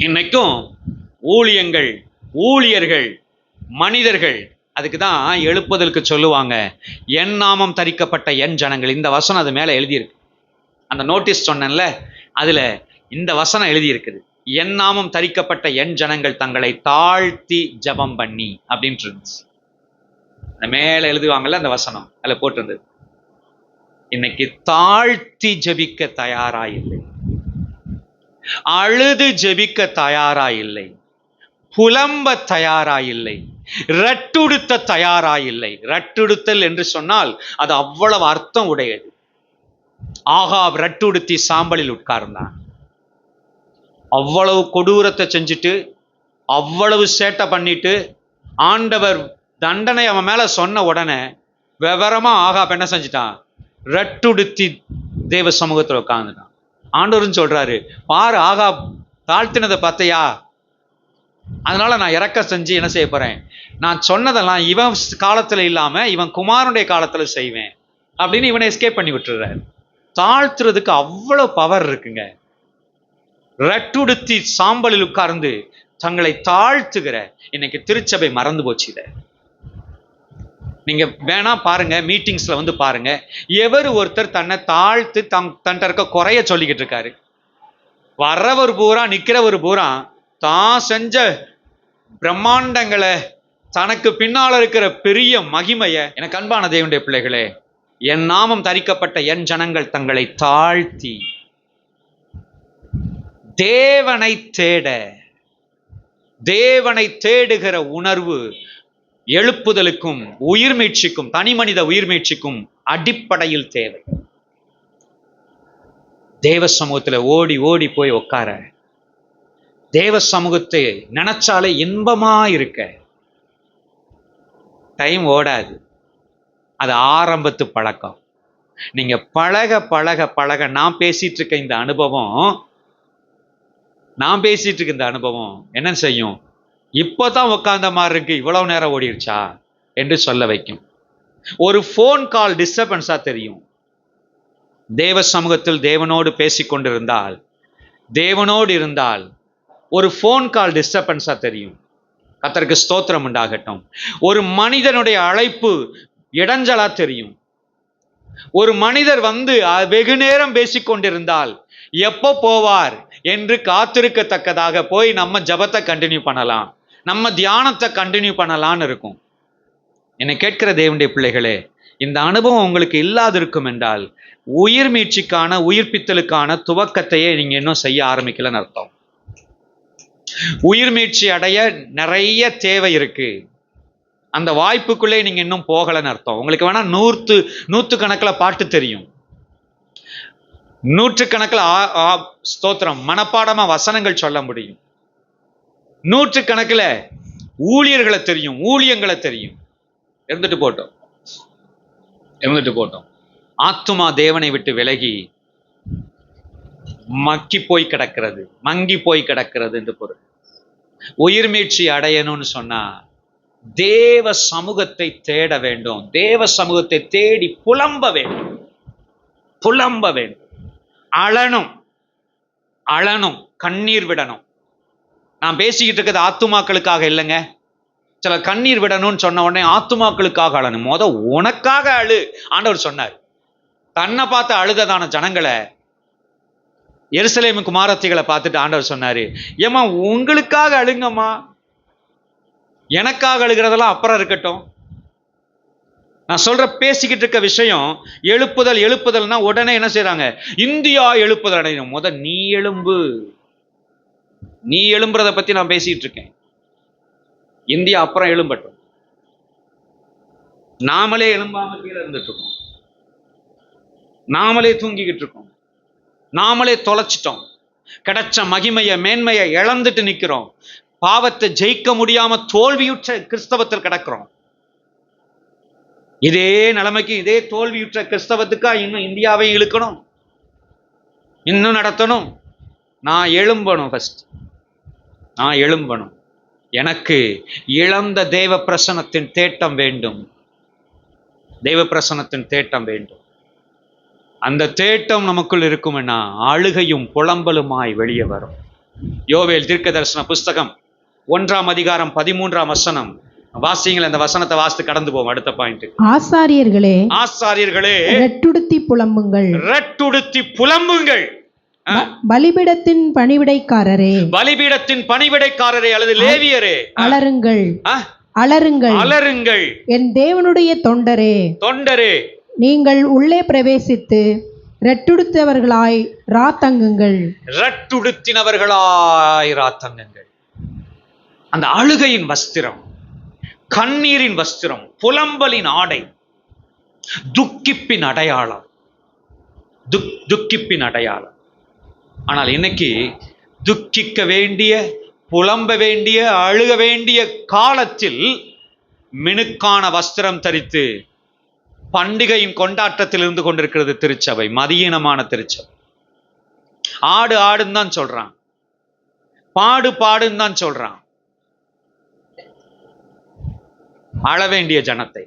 இன்னைக்கும் ஊழியங்கள், ஊழியர்கள், மனிதர்கள் அதுக்கு தான் எழுப்புதலுக்கு சொல்லுவாங்க, என் நாமம் தரிக்கப்பட்ட என் ஜனங்கள். இந்த வசனம் அது மேல எழுதியிருக்கு. அந்த நோட்டீஸ் சொன்னேன்ல, அதுல இந்த வசனம் எழுதியிருக்குது. என் நாமம் தரிக்கப்பட்ட என் ஜனங்கள் தங்களை தாழ்த்தி ஜபம் பண்ணி அப்படின்ட்டு இருந்துச்சு. அந்த மேல எழுதுவாங்கல்ல அந்த வசனம், அதுல போட்டிருந்தது. இன்னைக்கு தாழ்த்தி ஜபிக்க தயாரா இல்லை, அழுது ஜபிக்க தயாரா இல்லை, புலம்ப தயாரா இல்லை, ரட்டுடுத்த தயாரா இல்லை. ரட்டுடுத்தல் என்று சொன்னால் அது அவ்வளவு அர்த்தம் உடையது. ஆகாப் ரட்டுடுத்தி சாம்பலில் உட்கார்ந்தான். அவ்வளவு கொடூரத்தை செஞ்சுட்டு, அவ்வளவு சேட்டை பண்ணிட்டு, ஆண்டவர் தண்டனை அவன் மேல சொன்ன உடனே விவரமா ஆகாப் என்ன செஞ்சிட்டான்? ரட்டுடுத்தி தேவ சமூகத்தில் உட்கார்ந்துட்டான். ஆண்டவரும் சொல்றாரு, பாரு ஆகாப் தாழ்த்தினதை பார்த்தையா, அதனால நான் இறக்க செஞ்சு என்ன செய்ய போறேன், நான் சொன்னதெல்லாம் இவன் காலத்துல இல்லாம இவன் குமாரனுடைய காலத்துல செய்வேன் அப்படின்னு இவனை எஸ்கேப் பண்ணி விட்டுறாரு. தாழ்த்துறதுக்கு அவ்வளவு பவர் இருக்குங்க. ரட்டுடுத்தி சாம்பலில் உட்கார்ந்து தங்களை தாழ்த்துகிற இன்னைக்கு திருச்சபை மறந்து போச்சு. இத நீங்க வேணா பாருங்க, மீட்டிங்ஸ்ல வந்து பாருங்க, எவர் ஒருத்தர் தன்னை தாழ்த்து தன்ட்ட இருக்க குறைய சொல்லிக்கிட்டு இருக்காரு. வர்றவர் பூரா, நிக்கிறவர் பூரா தான் செஞ்ச பிரம்மாண்டங்களை, தனக்கு பின்னால இருக்கிற பெரிய மகிமைய. எனக்கு அன்பான தேவனுடைய பிள்ளைகளே, என் நாமம் தரிக்கப்பட்ட என் ஜனங்கள் தங்களை தாழ்த்தி தேவனை தேட, தேவனை தேடுகிற உணர்வு எழுப்புதலுக்கும் உயிர் மீட்சிக்கும், தனி மனித உயிர் மீட்சிக்கும் அடிப்படையில் தேவை. தேவ சமூகத்துல ஓடி ஓடி போய் உட்கார, தேவ சமூகத்தை நினைச்சாலே இன்பமா இருக்க. டைம் ஓடாது, அது ஆரம்பத்து பழக்கம். நீங்க பழக பழக பழக, நான் பேசிட்டு இருக்க இந்த அனுபவம் என்ன செய்யும்? இப்போதான் உட்கார்ந்த மாதிரி இருக்கு, இவ்வளவு நேரம் ஓடிடுச்சா என்று சொல்ல வைக்கும். ஒரு போன் கால் டிஸ்டர்பன்ஸா தெரியும். தேவ சமூகத்தில் தேவனோடு பேசிக்கொண்டிருந்தால், தேவனோடு இருந்தால் ஒரு ஃபோன் கால் டிஸ்டர்பன்ஸா தெரியும். கர்த்தருக்கு ஸ்தோத்திரம் உண்டாகட்டும். ஒரு மனிதனுடைய அழைப்பு இடைஞ்சலா தெரியும். ஒரு மனிதர் வந்து வெகு நேரம் பேசிக்கொண்டிருந்தால் எப்போ போவார் என்று காத்திருக்கத்தக்கதாக போய் நம்ம ஜபத்தை கண்டினியூ பண்ணலாம், நம்ம தியானத்தை கண்டினியூ பண்ணலான்னு இருக்கும். என்னை கேட்கிற தேவனுடைய பிள்ளைகளே, இந்த அனுபவம் உங்களுக்கு இல்லாதிருக்கும் என்றால் உயிர் மீட்சிக்கான உயிர்ப்பித்தலுக்கான துவக்கத்தையே நீங்க இன்னும் செய்ய ஆரம்பிக்கலன்னு அர்த்தம். உயிர் மீட்சி அடைய நிறைய தேவை இருக்கு, அந்த வாய்ப்புக்குள்ளே நீங்க இன்னும் போகலன்னு அர்த்தம். உங்களுக்கு வேணா நூற்றுக்கணக்கில் பாட்டு தெரியும், நூற்றுக்கணக்கில் ஸ்தோத்திரம் மனப்பாடமா வசனங்கள் சொல்ல முடியும், நூற்றுக்கணக்கில் ஊழியர்களை தெரியும், ஊழியங்களை தெரியும். இருந்துட்டு போட்டோம். ஆத்துமா தேவனை விட்டு விலகி மங்கி போய் கிடக்கிறது என்று பொருள். உயிர் மீட்சி அடையணும்னு சொன்னா தேவ சமூகத்தை தேட வேண்டும், தேவ சமூகத்தை தேடி புலம்ப வேண்டும், அழணும், கண்ணீர் விடணும். நான் பேசிக்கிட்டு இருக்கிறது ஆத்துமாக்களுக்காக இல்லைங்க. சில கண்ணீர் விடணும்னு சொன்ன உடனே ஆத்துமாக்களுக்காக அழணும். உனக்காக அழு ஆண்டவர் சொன்னார். தன்னை பார்த்து அழுததான ஜனங்களை, எருசலேமு குமாரத்திகளை பார்த்துட்டு ஆண்டவர் சொன்னாரு, ஏமா உங்களுக்காக அழுங்கம்மா, எனக்காக அழுகிறதெல்லாம் அப்புறம் இருக்கட்டும். நான் பேசிக்கிட்டு இருக்க விஷயம் எழுப்புதல்னா உடனே என்ன செய்யறாங்க, இந்தியா எழுப்புதல் அடையணும். நீ எழும்புறத பத்தி நான் பேசிட்டு இருக்கேன். இந்தியா அப்புறம் எழும்பட்டும். நாமளே எழும்பாம கீழே இருந்துட்டு இருக்கோம், நாமளே தூங்கிக்கிட்டு இருக்கோம், நாமளே தொலைச்சிட்டோம், கிடைச்ச மகிமைய மேன்மையை இழந்துட்டு நிக்கிறோம், பாவத்தை ஜெயிக்க முடியாம தோல்வியுற்ற கிறிஸ்தவத்தில் கிடக்கிறோம். இதே நிலைமைக்கு, இதே தோல்வியுற்ற கிறிஸ்தவத்துக்கா இன்னும் இந்தியாவை இழுக்கணும், இன்னும் நடத்தணும்? நான் எழும்பணும். எனக்கு இழந்த தேவ பிரசன்னத்தின் தேட்டம் வேண்டும், அந்த தேட்டம் நமக்குள் இருக்கும்னா அழுகையும் புலம்பலுமாய் வெளியே வரும். யோவேல் தீர்க்கதரிசன புஸ்தகம் 1ஆம் அதிகாரம் 13ஆம் வசனம் வாசிங்கள். அந்த வசனத்தை வாசித்து கடந்து போவோம் அடுத்த பாயிண்ட். ஆசாரியர்களே ரெட்டுடுத்தி புலம்புங்கள். பலிபீடத்தின் பணிவிடைக்காரரே அல்லது லேவியரே அலறுங்கள். என் தேவனுடைய தொண்டரே நீங்கள் உள்ளே பிரவேசித்து ரெட்டுடுத்தினவர்களாய் ராத்தங்குங்கள். அந்த அழுகையின் வஸ்திரம், கண்ணீரின் வஸ்திரம், புலம்பலின் ஆடை, துக்கிப்பின் அடையாளம். ஆனால் இன்னைக்கு துக்கிக்க வேண்டிய, புலம்ப வேண்டிய, அழுக வேண்டிய காலத்தில் மினுக்கான வஸ்திரம் தரித்து பண்டிகையின் கொண்டாட்டத்தில் இருந்து கொண்டிருக்கிறது திருச்சபை, மதியீனமான திருச்சபை. ஆடுன்னு தான் சொல்றான், பாடுன்னு தான் சொல்றான். அழ வேண்டிய ஜனத்தை,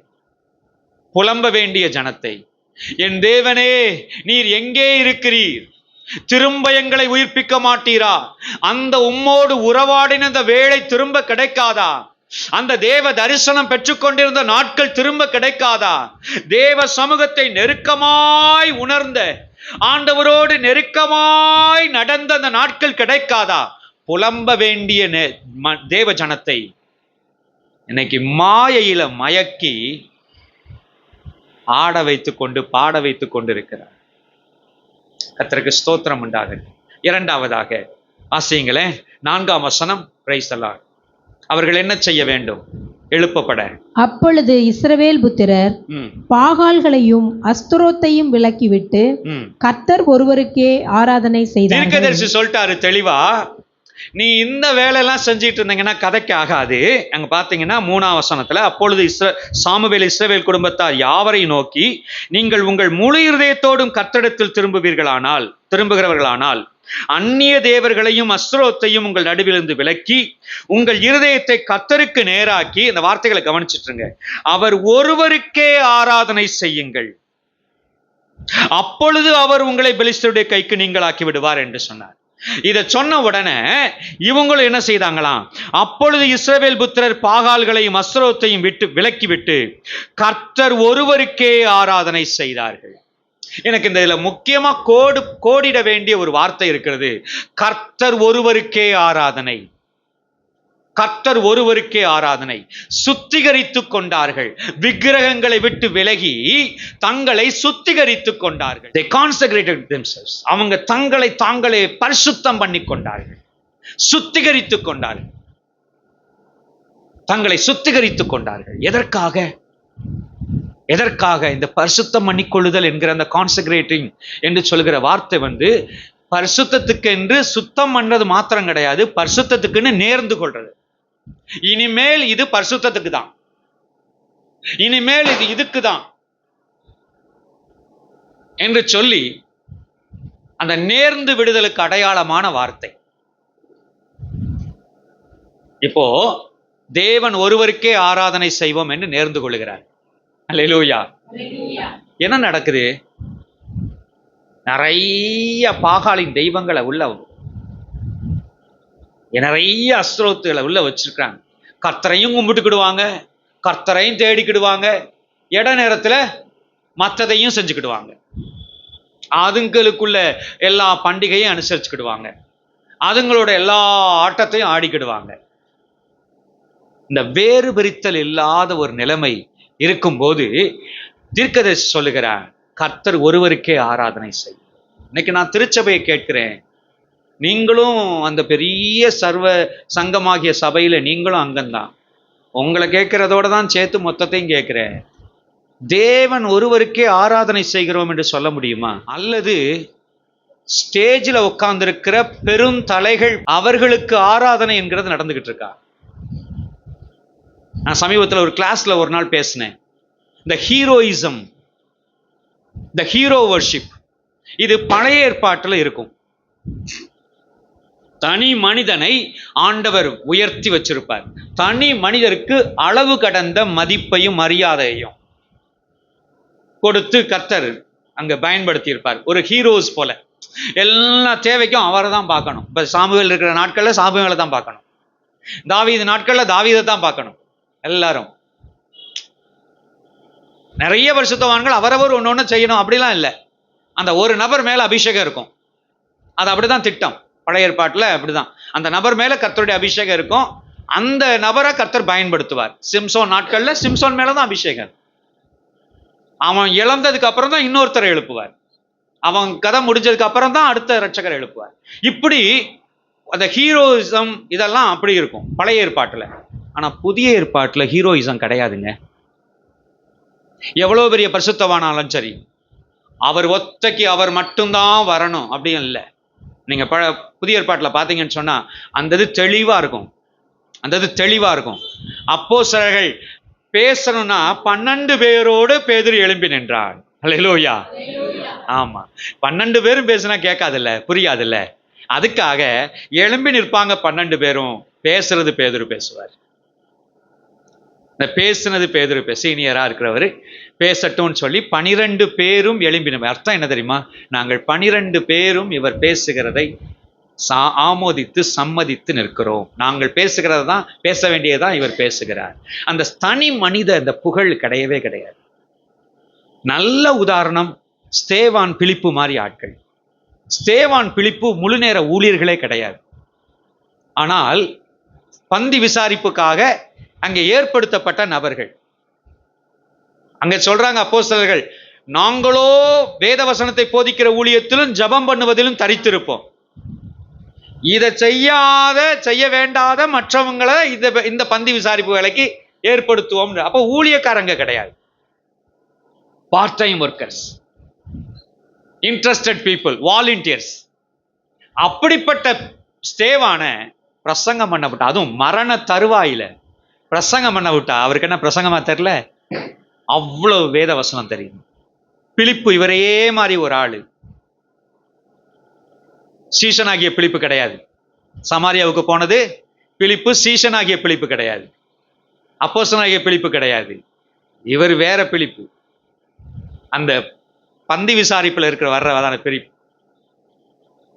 புலம்ப வேண்டிய ஜனத்தை, என் தேவனே நீர் எங்கே இருக்கிறீர், திரும்ப எங்களை உயிர்ப்பிக்க மாட்டீரா, அந்த உம்மோடு உறவாடின அந்த வேளை திரும்ப கிடைக்காதா, அந்த தேவ தரிசனம் பெற்றுக்கொண்டிருந்த நாட்கள் திரும்ப கிடைக்காதா, தேவ சமூகத்தை நெருக்கமாய் உணர்ந்த, ஆண்டவரோடு நெருக்கமாய் நடந்த அந்த நாட்கள் கிடைக்காதா? புலம்ப வேண்டிய தேவ ஜனத்தை இன்னைக்கு மாயையில மயக்கி ஆட வைத்துக் கொண்டு, பாட வைத்துக் கொண்டு இருக்கிறார். கர்த்தருக்கு ஸ்தோத்திரம் உண்டாகட்டும். இரண்டாவதாக வாசியுங்களேன் 4ஆம் வசனம். Price the Lord. அவர்கள் என்ன செய்ய வேண்டும்? எழுப்பப்பட. அப்பொழுது இஸ்ரவேல் புத்திரர் பாகால்களையும் அஸ்தரோத்தையும் விலக்கிவிட்டு கர்த்தர் ஒருவருக்கே ஆராதனை செய்தார்கள். தீர்க்கதரிசி சொல்லிட்டாரு தெளிவா, நீ இந்த வேலையெல்லாம் செஞ்சிட்டு இருந்தீங்கன்னா கதைக்கு ஆகாது. அங்க பாத்தீங்கன்னா 3ஆம் வசனத்துல, அப்பொழுது சாமுவேல் இஸ்ரவேல் குடும்பத்தார் யாவரையும் நோக்கி, நீங்கள் உங்கள் முழு இருதயத்தோடும் கர்த்தரிடத்தில் திரும்புகிறவர்களானால் அந்நிய தேவர்களையும் அஸ்தரோத்தையும் உங்கள் நடுவிலிருந்து விலக்கி உங்கள் இருதயத்தை கர்த்தருக்கு நேராக்கி, இந்த வார்த்தைகளை கவனிச்சிட்டுருங்க, அவர் ஒருவருக்கே ஆராதனை செய்யுங்கள், அப்பொழுது அவர் உங்களை பெலிஸ்தருடைய கைக்கு நீங்களாக்கி விடுவார் என்று சொன்னார். இத சொன்ன உடனே இவங்களும் என்ன செய்தாங்களாம், அப்பொழுது இஸ்ரவேல் புத்திரர் பாகால்களையும் அஸ்தரோத்தையும் விலக்கிவிட்டு கர்த்தர் ஒருவருக்கே ஆராதனை செய்தார்கள். எனக்கு இந்த இதுல முக்கியமா கோடிட வேண்டிய ஒரு வார்த்தை இருக்கிறது. கர்த்தர் ஒருவருக்கே ஆராதனை. கர்த்தர் ஒருவருக்கே ஆராதனை. சுத்திகரித்துக் கொண்டார்கள். விக்கிரகங்களை விட்டு விலகி தங்களை சுத்திகரித்துக் கொண்டார்கள். They consecrated themselves. அவங்க தங்களை தாங்களே பரிசுத்தம் பண்ணி கொண்டார்கள், சுத்திகரித்துக் கொண்டார்கள், தங்களை சுத்திகரித்துக் கொண்டார்கள். எதற்காக? எதற்காக? இந்த பரிசுத்தம் பண்ணிக்கொள்ளுதல் என்கிற அந்த கான்செக்ரேட்டிங் என்று சொல்கிற வார்த்தை பரிசுத்தத்துக்கு என்று சுத்தம் பண்றது மாத்திரம் கிடையாது, பரிசுத்தத்துக்குன்னு நேர்ந்து கொள்றது. இனிமேல் இது பரிசுத்தத்துக்கு தான், இனிமேல் இது இதுக்கு தான் என்று சொல்லி அந்த நேர்ந்து விடுதலுக்கு அடையாளமான வார்த்தை. இப்போ தேவன் ஒருவருக்கே ஆராதனை செய்வோம் என்று நேர்ந்து கொள்கிறார். அல்லேலூயா. என்ன நடக்குது? நிறைய பாகாலின் தெய்வங்களை உள்ள, நிறைய அஸ்தரோத்துகளை உள்ள வச்சிருக்காங்க. கர்த்தரையும் கும்பிட்டுக்கிடுவாங்க, கர்த்தரையும் தேடிக்கிடுவாங்க, இட நேரத்துல மற்றதையும் செஞ்சுக்கிடுவாங்க. அதுங்களுக்குள்ள எல்லா பண்டிகையும் அனுசரிச்சுக்கிடுவாங்க, அதுங்களோட எல்லா ஆட்டத்தையும் ஆடிக்கிடுவாங்க. இந்த வேறு பிரித்தல் இல்லாத ஒரு நிலைமை இருக்கும்போது தீர்க்கதரிசி சொல்லுகிறார், கர்த்தர் ஒருவருக்கே ஆராதனை செய். இன்னைக்கு நான் திருச்சபையை கேட்கிறேன், நீங்களும் அந்த பெரிய சர்வ சங்கமாகிய சபையில நீங்களும் அங்கம்தான். உங்களை கேட்கிறதோட தான் சேர்த்து மொத்தத்தையும் கேட்கிறேன். தேவன் ஒருவருக்கே ஆராதனை செய்கிறோம் என்று சொல்ல முடியுமா? அல்லது ஸ்டேஜில் உட்கார்ந்திருக்கிற பெரும் தலைகள் அவர்களுக்கு ஆராதனை என்கிறது நடந்துகிட்டு இருக்கா? நான் சமீபத்தில் ஒரு கிளாஸ்ல ஒரு நாள் பேசினேன். இந்த ஹீரோயிசம், இந்த ஹீரோ வர்ஷிப், இது பழைய ஏற்பாட்டில் இருக்கும். தனி மனிதனை ஆண்டவர் உயர்த்தி வச்சிருப்பார். தனி மனிதருக்கு அளவு கடந்த மதிப்பையும் மரியாதையையும் கொடுத்து கர்த்தர் அங்க பயன்படுத்தி இருப்பார். ஒரு ஹீரோஸ் போல எல்லா தேவைக்கும் அவரை தான் பார்க்கணும். இப்ப சாமுவேல் இருக்கிற நாட்கள்ல சாமுவேலை தான் பார்க்கணும், தாவீது நாட்கள்ல தாவீதை தான் பார்க்கணும். எல்லாரும் நிறைய பரிசுத்தவான்கள் அவரவர் ஒன்னொன்னு செய்யணும் அப்படிலாம் இல்லை. அந்த ஒரு நபர் மேல அபிஷேகம் இருக்கும், அது அப்படிதான் திட்டம். பழைய ஏற்பாட்டில் அப்படிதான், அந்த நபர் மேல கர்த்தருடைய அபிஷேகம் இருக்கும், அந்த நபரை கர்த்தர் பயன்படுத்துவார். சிம்சோன் நாட்கள்ல சிம்சோன் மேலதான் அபிஷேகம். அவன் இழந்ததுக்கு அப்புறம் தான் இன்னொருத்தரை எழுப்புவார், அவன் கதை முடிஞ்சதுக்கு அப்புறம் தான் அடுத்த ரட்சகரை எழுப்புவார். இப்படி அந்த ஹீரோயிசம் இதெல்லாம் அப்படி இருக்கும் பழைய ஏற்பாட்டில். ஆனா புதிய ஏற்பாட்டில் ஹீரோயிசம் கிடையாதுங்க. எவ்வளவு பெரிய பரிசுத்தவானாலும் சரி, அவர் ஒத்தைக்கு அவர் மட்டும்தான் வரணும் அப்படின்னு இல்லை. நீங்க புதிய ஏற்பாட்டில் பார்த்தீங்கன்னு சொன்னா அந்த இது தெளிவா இருக்கும், அந்த இது தெளிவா இருக்கும். அப்போஸ்தலர்கள் பேசணும்னா 12 பேரோடு பேதுரு எழும்பி நின்றான். அல்லேலூயா. ஆமா, 12 பேரும் பேசினா கேட்காதுல்ல, புரியாதுல்ல. அதுக்காக எழும்பி நிற்பாங்க 12 பேரும். பேசுறது பேதுரு பேசுவார். இந்த பேசுனது பேதுரு சீனியரா இருக்கிறவர் பேசட்டும்னு சொல்லி 12 பேரும் எழும்பினோம். அர்த்தம் என்ன தெரியுமா? நாங்கள் 12 பேரும் இவர் பேசுகிறதை ஆமோதித்து சம்மதித்து நிற்கிறோம். நாங்கள் பேசுகிறத தான், பேச வேண்டியதான் இவர் பேசுகிறார். அந்த தனி மனித அந்த புகழ் கிடையவே கிடையாது. நல்ல உதாரணம் ஸ்தேவான், பிலிப்பு மாதிரி ஆட்கள். ஸ்தேவான், பிலிப்பு முழு நேர ஊழியர்களே கிடையாது. ஆனால் பந்தி விசாரிப்புக்காக அங்கே ஏற்படுத்தப்பட்ட நபர்கள். அங்க சொல்றாங்க அப்போஸ்தலர்கள், நாங்களோ வேத வசனத்தை போதிக்கிற ஊழியத்திலும் ஜபம் பண்ணுவதிலும் தரித்திருப்போம். இதை செய்ய வேண்டாத மற்றவங்களை இந்த பந்தி விசாரிப்பு வேலைக்கு ஏற்படுத்துவோம். அப்போ ஊழியக்காரங்க கிடையாது, part time workers, interested people, volunteers. அப்படிப்பட்ட ஸ்தேவான பிரசங்கம் பண்ண விட்டா, அதுவும் மரண தருவாயில பிரசங்கம் பண்ண விட்டா. அவருக்கு என்ன பிரசங்கமா தெரியல? அவ்வளவு வேத வசனம் தெரியும். பிலிப்பு இவரையே மாதிரி ஒரு ஆளு. சீஷனாகிய பிலிப்பு கிடையாது. சமாரியாவுக்கு போனது பிலிப்பு, சீஷனாகிய பிலிப்பு கிடையாது, அப்போஸ்தலனாகிய பிலிப்பு கிடையாது. இவர் வேற பிலிப்பு, அந்த பந்தி விசாரிப்புல இருக்கிற வர்றதான பிலிப்பு.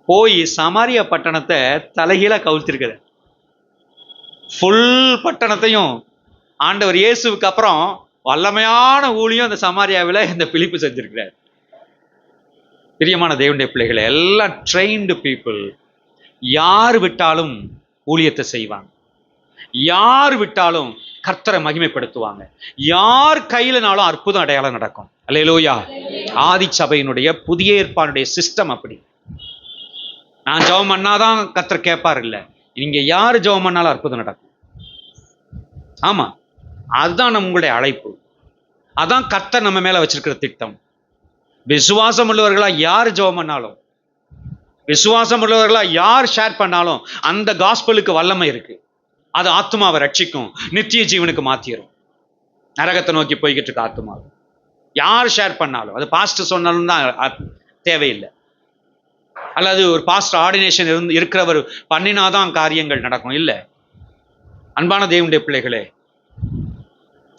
போய் சமாரியா பட்டணத்தை தலைகீழ கவுழ்த்திருக்கிறார். ஃபுல் பட்டணத்தையும் ஆண்டவர் இயேசுவுக்கு அப்புறம் வல்லமையான ஊழியம் அந்த சமாரியாவில் இந்த பிலிப்பு செஞ்சிருக்கிறார். பிரியமான தேவனுடைய பிள்ளைகளை, எல்லாம் ட்ரெயின்டு பீப்புள். யார் விட்டாலும் ஊழியத்தை செய்வாங்க, யார் விட்டாலும் கர்த்தரை மகிமைப்படுத்துவாங்க, யார் கையிலனாலும் அற்புதம் அடையாளம் நடக்கும். அல்லேலூயா. ஆதி சபையினுடைய புதிய ஏற்பாடுடைய சிஸ்டம் அப்படி. நான் ஜெபம் பண்ணாதான் கர்த்தர் கேட்பார் இல்லை, நீங்க யார் ஜெபம் பண்ணாலும் அற்புதம் நடக்கும். ஆமா, அதுதான் நம்மளுடைய அழைப்பு, அதான் கர்த்தர் நம்ம மேல வச்சிருக்கிற திட்டம். விசுவாசம் உள்ளவர்களா யார் ஜெபம் பண்ணாலும், விசுவாசம் உள்ளவர்களா யார் ஷேர் பண்ணாலும் அந்த காஸ்பலுக்கு வல்லமை இருக்கு. அது ஆத்மாவை ரட்சிக்கும், நித்திய ஜீவனுக்கு மாத்திரும். நரகத்தை நோக்கி போய்கிட்டு இருக்க ஆத்மாவை யார் ஷேர் பண்ணாலும், அது பாஸ்டர் சொன்னாலும் தான் தேவையில்லை, அல்லது ஒரு பாஸ்டர் ஆர்டினேஷன் இருக்கிறவர் பண்ணினாதான் காரியங்கள் நடக்கும். இல்லை. அன்பான தேவனுடைய பிள்ளைகளே,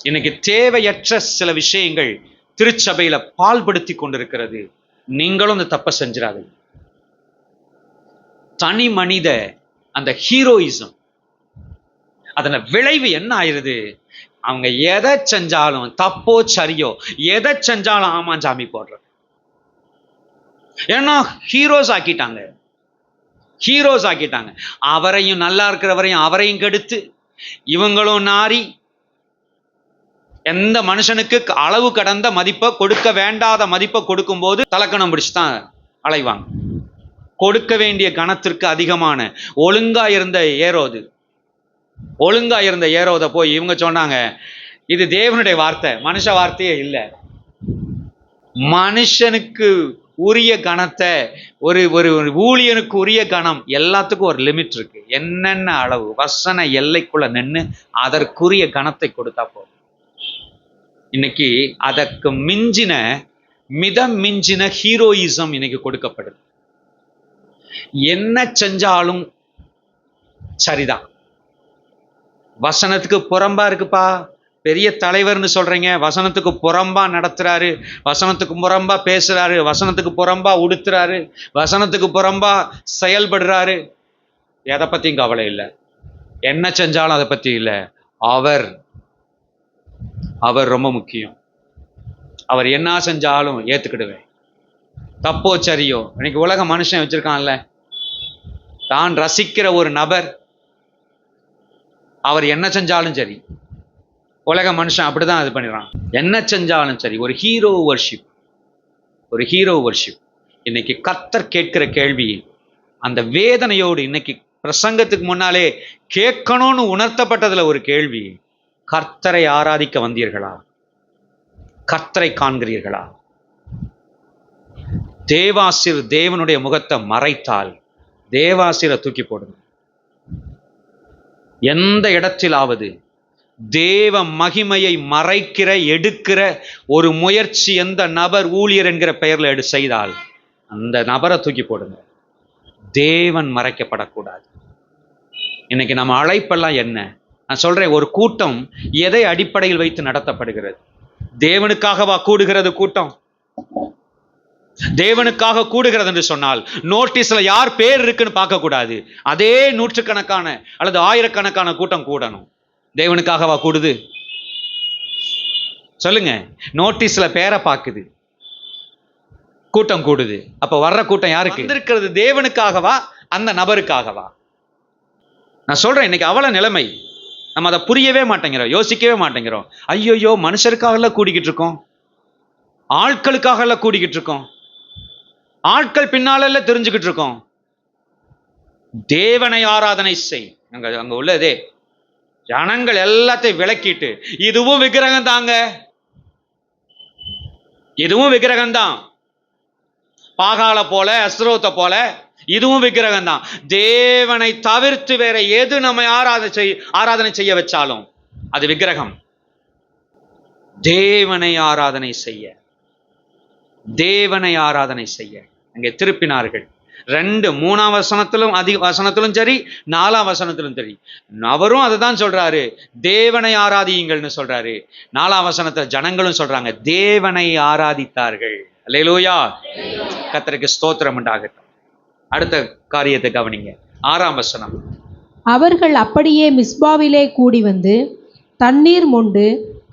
இன்னைக்கு தேவையற்ற சில விஷயங்கள் திருச்சபையில பால்படுத்தி கொண்டிருக்கிறது. நீங்களும் அந்த தப்பை செஞ்சிடாதீங்க. தனி மனித அந்த ஹீரோயிசம், அதன விளைவு என்ன ஆயிருது? அவங்க எதை செஞ்சாலும், தப்போ சரியோ, எதை செஞ்சாலும் ஆமாஞ்சாமி போடுறது. ஏன்னா ஹீரோஸ் ஆக்கிட்டாங்க, ஹீரோஸ் ஆக்கிட்டாங்க. அவரையும், நல்லா இருக்கிறவரையும் அவரையும் கெடுத்து, இவங்களும் நாரி, எந்த மனுஷனுக்கு அளவு கடந்த மதிப்பை, கொடுக்க வேண்டாத மதிப்பை கொடுக்கும் போது தலக்கணம் பிடிச்சுதான் அலைவாங்க. கொடுக்க வேண்டிய கணத்திற்கு அதிகமான ஒழுங்கா இருந்த ஏரோதை போய் இவங்க சொன்னாங்க, இது தேவனுடைய வார்த்தை, மனுஷ வார்த்தையே இல்லை. மனுஷனுக்கு உரிய கணத்தை, ஒரு ஊழியனுக்கு உரிய கணம், எல்லாத்துக்கும் ஒரு லிமிட் இருக்கு. என்னென்ன அளவு வசன எல்லைக்குள்ள நின்று அதற்குரிய கணத்தை கொடுத்தா போதும். இன்னைக்கு அதற்கு மிஞ்சின, மிதம் மிஞ்சின ஹீரோயிசம் இன்னைக்கு கொடுக்கப்படுது. என்ன செஞ்சாலும் சரிதான். வசனத்துக்கு புறம்பா இருக்குப்பா, பெரிய தலைவர்னு சொல்றீங்க, வசனத்துக்கு புறம்பா நடத்துறாரு, வசனத்துக்கு புறம்பா பேசுறாரு, வசனத்துக்கு புறம்பா உடுத்துறாரு, வசனத்துக்கு புறம்பா செயல்படுறாரு, எதை பத்தியும் கவலை இல்லை. என்ன செஞ்சாலும் அதை பத்தி இல்லை. அவர் ரொம்ப முக்கியம். அவர் என்ன செஞ்சாலும் ஏத்துக்கிடுவேன், தப்போ சரியோ. இன்னைக்கு உலக மனுஷன் வச்சிருக்கான்ல, தான் ரசிக்கிற ஒரு நபர், அவர் என்ன செஞ்சாலும் சரி. உலக மனுஷன் அப்படிதான் இது பண்ணிடுறான், என்ன செஞ்சாலும் சரி. ஒரு ஹீரோ வர்ஷிப். இன்னைக்கு கர்த்தர் கேட்கிற கேள்வி, அந்த வேதனையோடு இன்னைக்கு பிரசங்கத்துக்கு முன்னாலே கேட்கணும்னு உணர்த்தப்பட்டதுல ஒரு கேள்வி, கர்த்தரை ஆராதிக்க வந்தீர்களா? கர்த்தரை காண்கிறீர்களா? தேவாசிர் தேவனுடைய முகத்தை மறைத்தால் தேவாசிரை தூக்கி போடுங்க. எந்த இடத்திலாவது தேவ மகிமையை மறைக்கிற, எடுக்கிற ஒரு முயற்சி எந்த நபர் ஊழியர் என்கிற பெயர்ல செய்தால் அந்த நபரை தூக்கி போடுங்க. தேவன் மறைக்கப்படக்கூடாது. இன்னைக்கு நம்ம அழைப்பெல்லாம் என்ன? நான் சொல்றேன், ஒரு கூட்டம் எதை அடிப்படையில் வைத்து நடத்தப்படுகிறது? தேவனுக்காகவா கூடுகிறது கூட்டம்? தேவனுக்காக கூடுகிறது என்று சொன்னால் நோட்டீஸ்ல யார் பேர் இருக்குன்னு பார்க்க கூடாது. அதே நூற்றுக்கணக்கான அல்லது ஆயிரக்கணக்கான கூட்டம் கூடணும். தேவனுக்காகவா கூடுது? சொல்லுங்க. நோட்டீஸ்ல பேரை பார்க்குது, கூட்டம் கூடுது. அப்ப வர்ற கூட்டம் யாருக்கு இருக்கிறது? தேவனுக்காகவா, அந்த நபருக்காகவா? நான் சொல்றேன், இன்னைக்கு அவ்வளவு நிலைமை. நம்ம அதை புரியவே மாட்டேங்கிறோம், யோசிக்கவே மாட்டேங்கிறோம். ஐயோயோ, மனுஷருக்காக கூடிக்கிட்டு இருக்கோம், ஆட்களுக்காக கூடிக்கிட்டு இருக்கோம், ஆட்கள் பின்னால தெரிஞ்சுக்கிட்டு இருக்கோம். தேவனை ஆராதனை செய். அங்க உள்ளதே ஜனங்கள் எல்லாத்தையும் விளக்கிட்டு, இதுவும் விக்கிரகம் தாங்க, இதுவும் விக்கிரகம் தான், பாகால போல அஸ்ரோத்தை போல இதுவும் விக்கிரகம் தான். தேவனை தவிர்த்து வேற எது நம்ம ஆராதனை செய்ய வச்சாலும் அது விக்கிரகம். தேவனை ஆராதனை செய்ய, தேவனை ஆராதனை செய்ய அங்கே திருப்பினார்கள். 3ஆம் வசனத்திலும் சரி, 4ஆம் வசனத்திலும் சரி, அவரும் அதுதான் சொல்றாரு, தேவனை ஆராதியுங்கள்னு சொல்றாரு. 4ஆம் வசனத்துல ஜனங்களும் சொல்றாங்க, தேவனை ஆராதித்தார்கள். அல்லேலூயா. கர்த்தருக்கு ஸ்தோத்திரம் உண்டாகட்டும். அடுத்த காரியத்தை கவனிங்க. 6ஆம் வசனம். அவர்கள் அப்படியே மிஸ்பாவிலே கூடி வந்து தண்ணீர் மொண்டு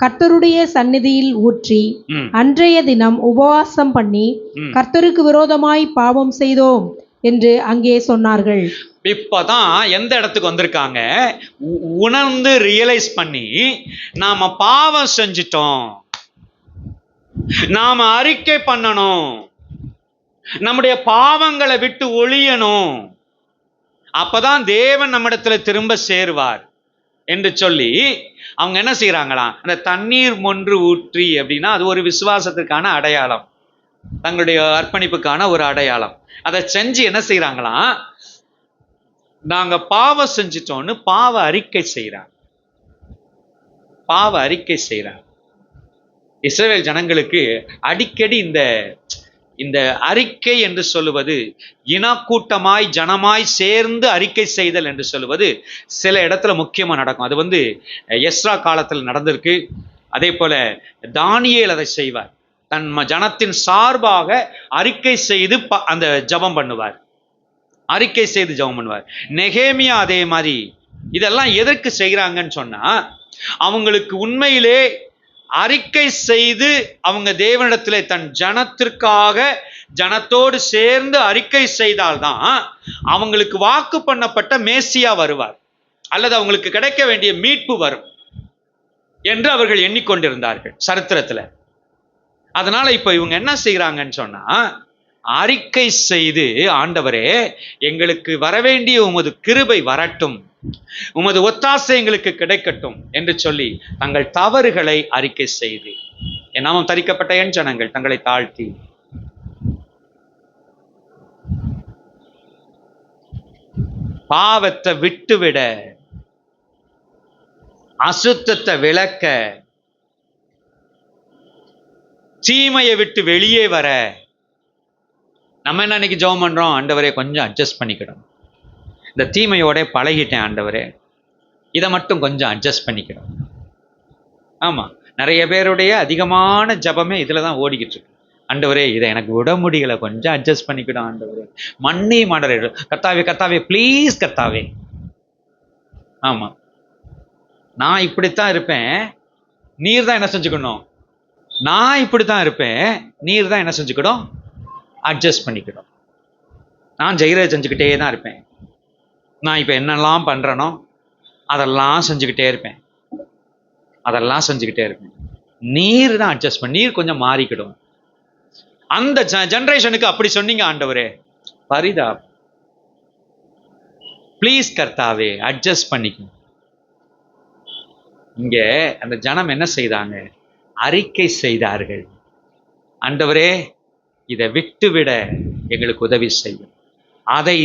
கர்த்தருடைய சந்நிதியில் ஊற்றி அன்றைய தினம் உபவாசம் பண்ணி கர்த்தருக்கு விரோதமாய் பாவம் செய்தோம் என்று அங்கே சொன்னார்கள். இப்பதான் எந்த இடத்துக்கு வந்திருக்காங்க? உணர்ந்து ரியலைஸ் பண்ணி நாம பாவம் செஞ்சிட்டோம், நாம அறிக்கை பண்ணணும், நம்முடைய பாவங்களை விட்டு ஒழியணும், அப்பதான் தேவன் நம்மிடத்துல திரும்ப சேருவார் என்று சொல்லி அவங்க என்ன செய்யறாங்களாம்? அந்த தண்ணீர் மொன்று ஊற்றி அப்படின்னா அது ஒரு விசுவாசத்திற்கான அடையாளம், தங்களுடைய அர்ப்பணிப்புக்கான ஒரு அடையாளம். அதை செஞ்சு என்ன செய்யறாங்களாம்? நாங்க பாவம் செஞ்சிட்டோம்னு பாவ அறிக்கை செய்யறாங்க. பாவ அறிக்கை செய்யறாங்க. இஸ்ரவேல் ஜனங்களுக்கு அடிக்கடி இந்த அறிக்கை என்று சொல்லுவது, இனக்கூட்டமாய் ஜனமாய் சேர்ந்து அறிக்கை செய்தல் என்று சொல்லுவது சில இடத்துல முக்கியமா நடக்கும். அது எஸ்ரா காலத்தில் நடந்திருக்கு. அதே போல தானியேல் அதை செய்வார். தன் ஜனத்தின் சார்பாக அறிக்கை செய்து அந்த ஜபம் பண்ணுவார், அறிக்கை செய்து ஜபம் பண்ணுவார். நெகேமியா அதே மாதிரி. இதெல்லாம் எதற்கு செய்கிறாங்கன்னு சொன்னா, அவங்களுக்கு உண்மையிலே அறிக்கை செய்து அவங்க தேவனிடத்திலே தன் ஜனத்திற்காக ஜனத்தோடு சேர்ந்து அறிக்கை செய்தால்தான் அவங்களுக்கு வாக்கு பண்ணப்பட்ட மேசியா வருவார், அல்லது அவங்களுக்கு கிடைக்க வேண்டிய மீட்பு வரும் என்று அவர்கள் எண்ணிக்கொண்டிருந்தார்கள் சரித்திரத்துல. அதனால இப்ப இவங்க என்ன செய்யறாங்கன்னு சொன்னா, அறிக்கை செய்து ஆண்டவரே எங்களுக்கு வரவேண்டிய உமது கிருபை வரட்டும், உமது ஒத்தாசை எங்களுக்கு கிடைக்கட்டும் என்று சொல்லி தங்கள் தவறுகளை அறிக்கை செய்து, என் நாமம் தரிக்கப்பட்ட என் ஜனங்கள் தங்களை தாழ்த்தி பாவத்தை விட்டுவிட, அசுத்தத்தை விளக்க, தீமையை விட்டு வெளியே வர நம்ம என்ன இன்னைக்கு ஜெபம் பண்றோம்? ஆண்டவரே கொஞ்சம் அட்ஜஸ்ட் பண்ணிக்கிடும், இந்த தீமையோட பழகிட்டேன் ஆண்டவரே, இதை மட்டும் கொஞ்சம் அட்ஜஸ்ட் பண்ணிக்கிறோம். ஆமா, நிறைய பேருடைய அதிகமான ஜபமே இதுல தான் ஓடிக்கிட்டு இருக்கு. ஆண்டவரே இதை எனக்கு விட முடியல, கொஞ்சம் அட்ஜஸ்ட் பண்ணிக்கிடும் ஆண்டவரே, மண்ணி மாடரே, கத்தாவே கத்தாவே ப்ளீஸ் கத்தாவே. ஆமா, நான் இப்படித்தான் இருப்பேன், நீர் தான் என்ன செஞ்சுக்கணும்? நான் இப்படித்தான் இருப்பேன், நீர் தான் என்ன செஞ்சுக்கிடும்? அட்ஜஸ்ட் பண்ணிக்கிடும். நான் ஜெயிரதை செஞ்சுக்கிட்டே தான் இருப்பேன், நான் இப்போ என்னெல்லாம் பண்ணுறனோ அதெல்லாம் செஞ்சுக்கிட்டே இருப்பேன், அதெல்லாம் செஞ்சுக்கிட்டே இருப்பேன். நீர் தான் அட்ஜஸ்ட் பண்ணி, நீர் கொஞ்சம் மாறிக்கிடும். அந்த ஜெனரேஷனுக்கு அப்படி சொன்னீங்க ஆண்டவரே, பரிதா ப்ளீஸ் கர்த்தாவே அட்ஜஸ்ட் பண்ணிக்கும். இங்க அந்த ஜனம் என்ன செய்தாங்க? அறிக்கை செய்தார்கள். ஆண்டவரே இதை விட்டுவிட எங்களுக்கு உதவி செய்யும், அதை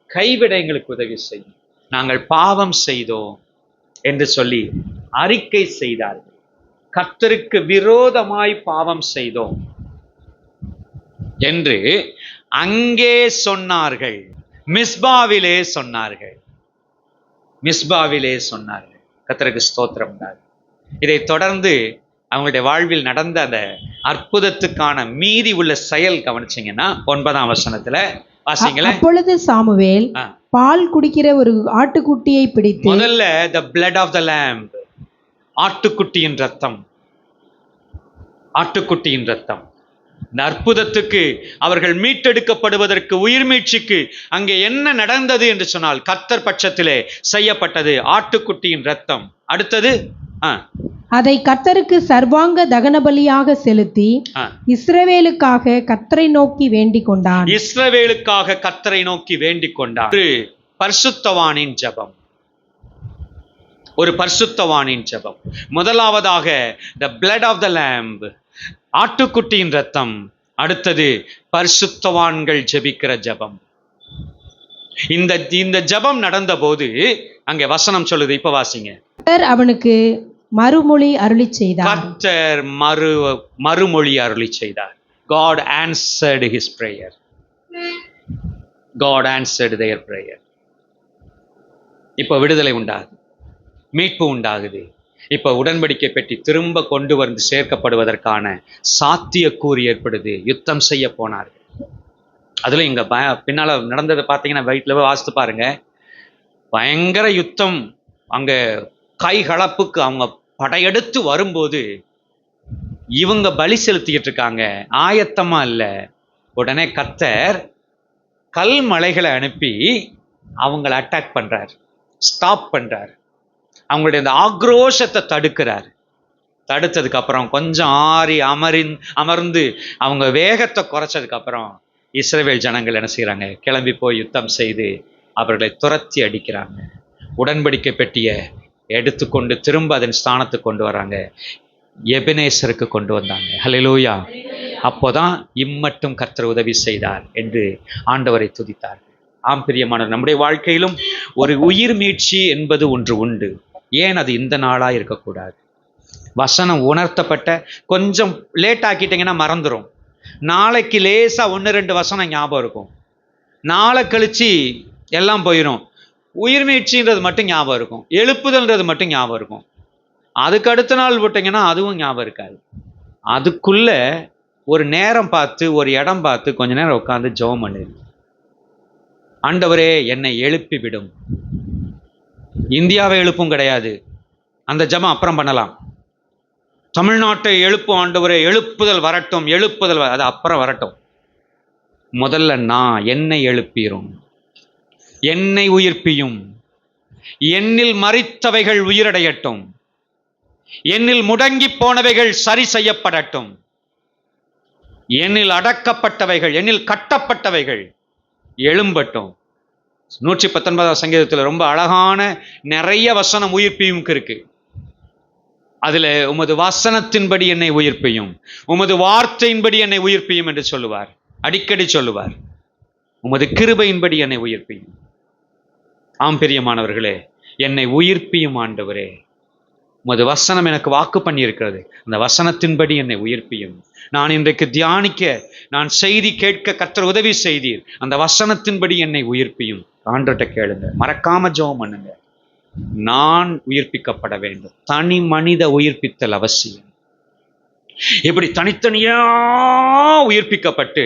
கைவிட எங்களுக்கு உதவி செய்யும், நாங்கள் பாவம் செய்தோம் என்று சொல்லி அறிக்கை செய்தார்கள். கர்த்தருக்கு விரோதமாய் பாவம் செய்தோம் என்று அங்கே சொன்னார்கள், மிஸ்பாவிலே சொன்னார்கள், மிஸ்பாவிலே சொன்னார்கள். கர்த்தருக்கு ஸ்தோத்திரம். இதை தொடர்ந்து அவங்களுடைய வாழ்வில் நடந்த அந்த அற்புதத்துக்கான மீதி உள்ள செயல் கவனிச்சீங்கன்னா 9ஆம் வசனத்துல வாசிங்களேன். அப்பொழுது சாமுவேல் பால் குடிக்கிற ஒரு ஆட்டுக்குட்டியை பிடித்து, முதல்ல the blood of the lamb, ஆட்டுக்குட்டியின் ரத்தம், ஆட்டுக்குட்டியின் ரத்தம். இந்த அற்புதத்துக்கு அவர்கள் மீட்டெடுக்கப்படுவதற்கு, உயிர் மீட்சிக்கு அங்கே என்ன நடந்தது என்று சொன்னால் கர்த்தர் பட்சத்திலே செய்யப்பட்டது ஆட்டுக்குட்டியின் ரத்தம். அடுத்தது அதை கர்த்தருக்கு சர்வாங்க தகன பலியாக செலுத்தி இஸ்ரவேலுக்காக கர்த்தரை நோக்கி வேண்டிக் கொண்டான். இஸ்ரவேலுக்காக கர்த்தரை நோக்கி வேண்டிக் கொண்டான். ஒரு பரிசுத்தவானின் ஜெபம், ஒரு பரிசுத்தவானின் ஜெபம். முதலாவதாக the blood of the lamb, ஆட்டுக்குட்டியின் ரத்தம். அடுத்தது பரிசுத்தவான்கள் ஜெபிக்கிற ஜெபம். இந்த ஜெபம் நடந்த போது அங்கே வசனம் சொல்லுது, இப்ப வாசிங்க. கர்த்தர் அவனுக்கு மறுமொழி அருளி செய்தார். கர்த்தர் மறுமொழி அருளி செய்தார். God answered his prayer. God answered their prayer. இப்ப விடுதலை உண்டாகுது, மீட்பு உண்டாகுது. இப்ப உடன்படிக்கை பெட்டி திரும்ப கொண்டு வந்து சேர்க்கப்படுவதற்கான சாத்தியக்கூறு ஏற்படுது. யுத்தம் செய்ய போனார்கள், அதுல இங்க பின்னால நடந்ததை பார்த்தீங்கன்னா வீட்டில் போய் வாசித்து பாருங்க. பயங்கர யுத்தம், அங்க கைகலப்புக்கு அவங்க படையெடுத்து வரும்போது இவங்க பலி செலுத்திக்கிட்டு இருக்காங்க, ஆயத்தமா இல்ல. உடனே கர்த்தர் கல் மலைகளை அனுப்பி அவங்கள அட்டாக் பண்றார், ஸ்டாப் பண்றார், அவங்களுடைய அந்த ஆக்ரோஷத்தை தடுக்கிறார். தடுத்ததுக்கு அப்புறம் கொஞ்சம் அமர்ந்து அவங்க வேகத்தை குறைச்சதுக்கு அப்புறம் இஸ்ரவேல் ஜனங்கள் என்ன செய்யறாங்க, கிளம்பி போய் யுத்தம் செய்து அவர்களை துரத்தி அடிக்கிறாங்க. உடன்படிக்கை பெட்டியை எடுத்துக்கொண்டு திரும்ப அதன் ஸ்தானத்துக்கு கொண்டு வராங்க, எபெனேசருக்கு கொண்டு வந்தாங்க. ஹல்லேலூயா. அப்போதான் இம்மட்டும் கர்த்தர் உதவி செய்தார் என்று ஆண்டவரை துதித்தார். ஆம் பிரியமானவர், நம்முடைய வாழ்க்கையிலும் ஒரு உயிர் மீட்சி என்பது ஒன்று உண்டு. ஏன் அது இந்த நாளா இருக்கக்கூடாது? வசனம் உணர்த்தப்பட்ட கொஞ்சம் லேட் ஆக்கிட்டீங்கன்னா மறந்துடும். நாளைக்கு லேசா 1-2 வசனம் ஞாபகம் இருக்கும், நாளை கழிச்சு எல்லாம் போயிடும். உயிர் மீட்சின்றது மட்டும் ஞாபகம் இருக்கும், எழுப்புதல்ன்றது மட்டும் ஞாபகம் இருக்கும். அதுக்கு அடுத்த நாள் விட்டீங்கன்னா அதுவும் ஞாபகம் இருக்காது. அதுக்குள்ள ஒரு நேரம் பார்த்து ஒரு இடம் பார்த்து கொஞ்ச நேரம் உட்காந்து ஜெபம் பண்ணு. ஆண்டவரே என்னை எழுப்பி விடும். இந்தியாவை எழுப்பும் கிடையாது, அந்த ஜெபம் அப்புறம் பண்ணலாம். தமிழ்நாட்டை எழுப்பும் ஆண்டவரே, எழுப்புதல் வரட்டும், எழுப்புதல் அது அப்புறம் வரட்டும். முதல்ல நான் என்னை எழுப்பீரும், என்னை உயிர்ப்பியும், என்னில் மரித்தவைகள் உயிரடையட்டும், என்னில் முடங்கி போனவைகள் சரி செய்யப்படட்டும், என்னில் அடக்கப்பட்டவைகள், என்னில் கட்டப்பட்டவைகள் எழும்பட்டும். 119 சங்கீதத்தில் ரொம்ப அழகான நிறைய வசனம் உயிர்ப்பியும் இருக்கு. அதுல உமது வசனத்தின்படி என்னை உயிர்ப்பியும், உமது வார்த்தையின்படி என்னை உயிர்ப்பியும் என்று சொல்லுவார், அடிக்கடி சொல்லுவார். உமது கிருபையின்படி என்னை உயிர்ப்பியும். ஆம் பிரியமானவர்களே, என்னை உயிர்ப்பியும் ஆண்டவரே. உமது வசனம் எனக்கு வாக்கு பண்ணி இருக்கிறது, அந்த வசனத்தின்படி என்னை உயிர்ப்பியும். நான் இன்றைக்கு தியானிக்க, நான் செய்தி கேட்க கர்த்தர் உதவி செய்தீர், அந்த வசனத்தின்படி என்னை உயிர்ப்பியும். ஆண்டவர்கிட்ட கேளுங்க, மறக்காம ஜெபம் பண்ணுங்க. நான் உயிர்ப்பிக்கப்பட வேண்டும். தனி மனித உயிர்ப்பித்தல் அவசியம். இப்படி தனித்தனியா உயிர்ப்பிக்கப்பட்டு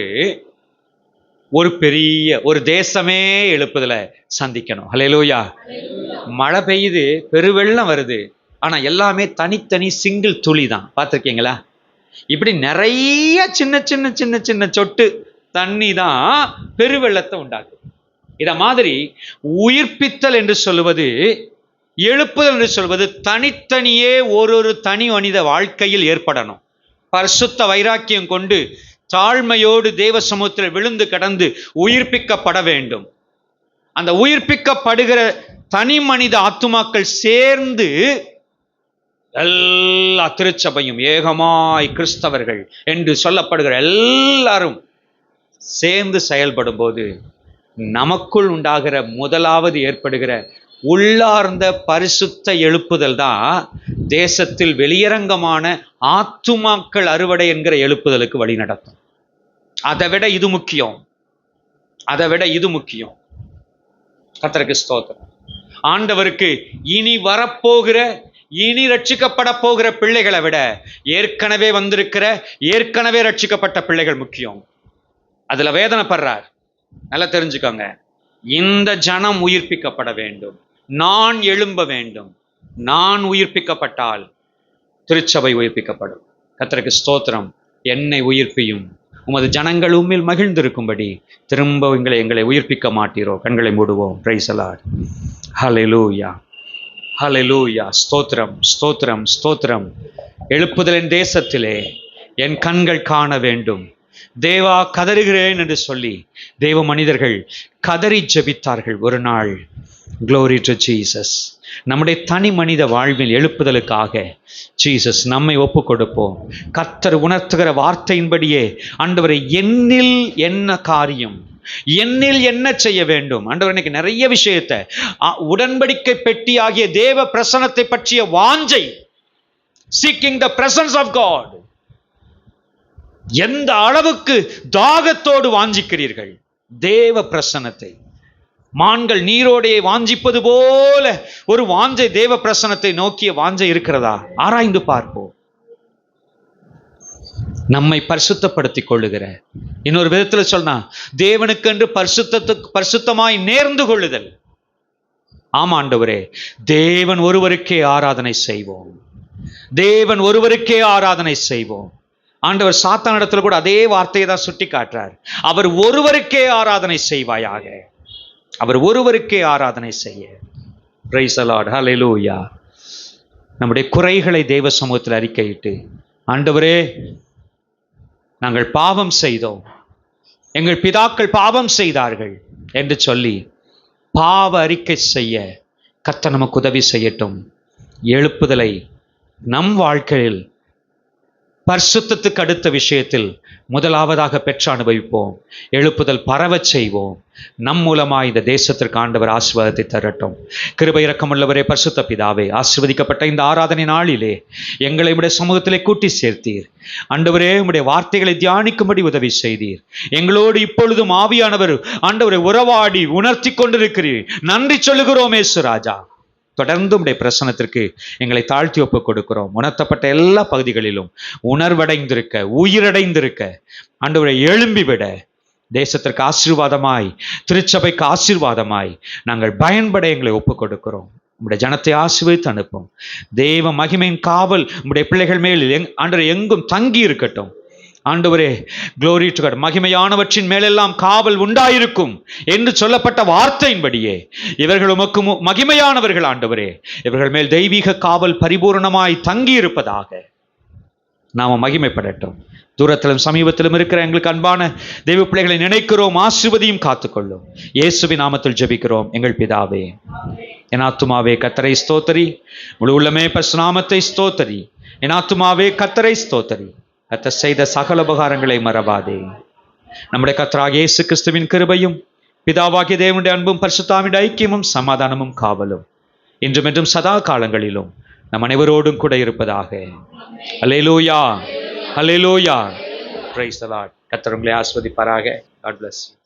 ஒரு பெரிய ஒரு தேசமே எழுப்புதல சந்திக்கணும். ஹல்லேலூயா. மழை பெய்யுது, பெருவெள்ளம் வருது, ஆனா எல்லாமே தனித்தனி சிங்கிள் துளி தான். பார்த்துருக்கீங்களா? இப்படி நிறைய சின்ன சின்ன சின்ன சின்ன சொட்டு தண்ணி தான் பெருவெள்ளத்தை உண்டாக்குது. இத மாதிரி உயிர்ப்பித்தல் என்று சொல்லுவது, எழுப்புதல் என்று சொல்வது தனித்தனியே ஒரு தனி மனித வாழ்க்கையில் ஏற்படணும். பரிசுத்த வைராக்கியம் கொண்டு தாழ்மையோடு தேவ சமூகத்தில் விழுந்து கடந்து உயிர்ப்பிக்கப்பட வேண்டும். அந்த உயிர்ப்பிக்கப்படுகிற தனி மனித ஆத்துமாக்கள் சேர்ந்து எல்லா திருச்சபையும் ஏகமாய் கிறிஸ்தவர்கள் என்று சொல்லப்படுகிற எல்லாரும் சேர்ந்து செயல்படும் போது நமக்குள் உண்டாகிற முதலாவது ஏற்படுகிற உள்ளார்ந்த பரிசுத்த எழுப்புதல் தான் தேசத்தில் வெளியரங்கமான ஆத்துமாக்கள் அறுவடை என்கிற எழுப்புதலுக்கு வழி நடத்தும். அதை விட இது முக்கியம், அதை விட இது முக்கியம். கர்த்தருக்கு ஸ்தோத்திரம். ஆண்டவருக்கு இனி வரப்போகிற, இனி ரட்சிக்கப்பட போகிற பிள்ளைகளை விட ஏற்கனவே வந்திருக்கிற, ஏற்கனவே ரட்சிக்கப்பட்ட பிள்ளைகள் முக்கியம். அதுல வேதனைப்படுறார். நல்லா தெரிஞ்சுக்கோங்க, இந்த ஜனம் உயிர்ப்பிக்கப்பட வேண்டும், நான் எழும்ப வேண்டும். நான் உயிர்ப்பிக்கப்பட்டால் திருச்சபை உயிர்ப்பிக்கப்படும். கர்த்தருக்கு ஸ்தோத்திரம். என்னை உயிர்ப்பியும், உமது ஜனங்கள் உம்மில் மகிழ்ந்திருக்கும்படி திரும்ப எங்களை உயிர்ப்பிக்க மாட்டீரோ? கண்களை மூடுவோம். Praise the lord. ஹல்லேலூயா, ஹல்லேலூயா. ஸ்தோத்திரம், ஸ்தோத்திரம், ஸ்தோத்திரம். எழுப்புதலின் தேசத்திலே என் கண்கள் காண வேண்டும். தேவா, கதறுகிறேன் என்று சொல்லி தேவ மனிதர்கள் கதறி ஜெபித்தார்கள் ஒரு நாள். Glory to Jesus. நம்முடைய தனி மனித வாழ்வில் எழுப்புதலுக்காக ஜீசஸ் நம்மை ஒப்பு கொடுப்போம். கர்த்தர் உணர்த்துகிற வார்த்தையின்படியே, ஆண்டவரை என்னில் என்ன காரியம், என்னில் என்ன செய்ய வேண்டும்? ஆண்டவர் இன்னைக்கு நிறைய விஷயத்தை, உடன்படிக்கை பெட்டி ஆகிய தேவ பிரசன்னத்தை பற்றிய வாஞ்சை, seeking the presence of God, எந்த அளவுக்கு தாகத்தோடு வாஞ்சிக்கிறீர்கள் தேவ பிரசன்னத்தை? மான்கள் நீரோடையை வாஞ்சிப்பது போல ஒரு வாஞ்சை, தேவ பிரசன்னத்தை நோக்கிய வாஞ்சை இருக்கிறதா? ஆராய்ந்து பார்ப்போம். நம்மை பரிசுத்தப்படுத்திக் கொள்ளுகிற, இன்னொரு விதத்துல சொன்னா தேவனுக்கென்று பரிசுத்தமாய் நேர்ந்து கொள்ளுதல். ஆமா ஆண்டவரே, தேவன் ஒருவருக்கே ஆராதனை செய்வோம், தேவன் ஒருவருக்கே ஆராதனை செய்வோம். ஆண்டவர் சாத்தானிடத்துல கூட அதே வார்த்தையை தான் சுட்டி காட்டுறார். அவர் ஒருவருக்கே ஆராதனை செய்வாயாக, அவர் ஒருவருக்கே ஆராதனை செய்ய. பிரைஸ் தி லார்ட், ஹல்லேலூயா. நம்முடைய குறைகளை தேவ சமூகத்தில் அறிக்கையிட்டு, ஆண்டவரே நாங்கள் பாவம் செய்தோம், எங்கள் பிதாக்கள் பாவம் செய்தார்கள் என்று சொல்லி பாவ அறிக்கை செய்ய கர்த்தர் நமக்கு உதவி செய்யட்டும். எழுப்புதலை நம் வாழ்க்கையில் பரிசுத்தத்துக்கு அடுத்த விஷயத்தில் முதலாவதாக பெற்று அனுபவிப்போம். எழுப்புதல் பரவச் செய்வோம். நம் மூலமாய் இந்த தேசத்திற்கு ஆண்டவர் ஆசீர்வாதத்தை தரட்டும். கிருபை இரக்கமுள்ளவரே, பரிசுத்த பிதாவே, ஆசீர்வதிக்கப்பட்ட இந்த ஆராதனை நாளிலே எங்களை உடைய சமூகத்திலே கூட்டி சேர்த்தீர். ஆண்டவரே, உம்முடைய வார்த்தைகளை தியானிக்கும்படி உதவி செய்தீர். எங்களோடு இப்பொழுதும் ஆவியானவர் ஆண்டவரை உறவாடி உணர்த்தி கொண்டிருக்கிறீர். நன்றி சொல்லுகிறோம் இயேசுராஜா. தொடர்ந்து உடைய பிரசனத்திற்கு எங்களை தாழ்த்தி ஒப்புக் கொடுக்கிறோம். உணர்த்தப்பட்ட எல்லா பகுதிகளிலும் உணர்வடைந்திருக்க, உயிரடைந்திருக்க, ஆண்டவரை எழும்பிவிட, தேசத்திற்கு ஆசீர்வாதமாய், திருச்சபைக்கு ஆசீர்வாதமாய் நாங்கள் பயன்பட எங்களை ஒப்புக் கொடுக்கிறோம். உம்முடைய ஜனத்தை ஆசீர்வதித்து அனுப்பும். தேவ மகிமையின் காவல் உம்முடைய பிள்ளைகள் மேல் ஆண்டவரே எங்கும் தங்கி இருக்கட்டும். ஆண்டவரே, glory to God, மகிமையானவற்றின் மேலெல்லாம் காவல் உண்டாயிருக்கும் என்று சொல்லப்பட்ட வார்த்தையின்படியே இவர்கள் உமக்கு மகிமையானவர்கள். ஆண்டவரே, இவர்கள் மேல் தெய்வீக காவல் பரிபூர்ணமாய் தங்கி இருப்பதாக நாம மகிமைப்படட்டும். தூரத்திலும் சமீபத்திலும் இருக்கிற எங்களுக்கு அன்பான தெய்வ பிள்ளைகளை நினைக்கிறோம். ஆசீர்வதியும் காத்துக்கொள்ளும். இயேசுவின் நாமத்தில் ஜெபிக்கிறோம் எங்கள் பிதாவே. என் ஆத்துமாவே கர்த்தரை ஸ்தோத்தரி, முழு உள்ளமே பரிசுத்த நாமத்தை ஸ்தோத்தரி. என் ஆத்துமாவே கர்த்தரை ஸ்தோத்தரி, கர்த்தர் செய்த சகல உபகாரங்களை மறவாதே. நம்முடைய கர்த்தராகிய இயேசு கிறிஸ்துவின் கிருபையும் பிதாவாகிய தேவனுடைய அன்பும் பரிசுத்த ஆவியுடைய ஐக்கியமும் சமாதானமும் காவலும் இன்றும் என்றும் சதா காலங்களிலும் நம் அனைவரோடும் கூட இருப்பதாக. அல்லேலூயா, அல்லேலூயா. Praise the lord. கர்த்தர் உங்களை ஆசீர்வதிப்பாராக. God bless you.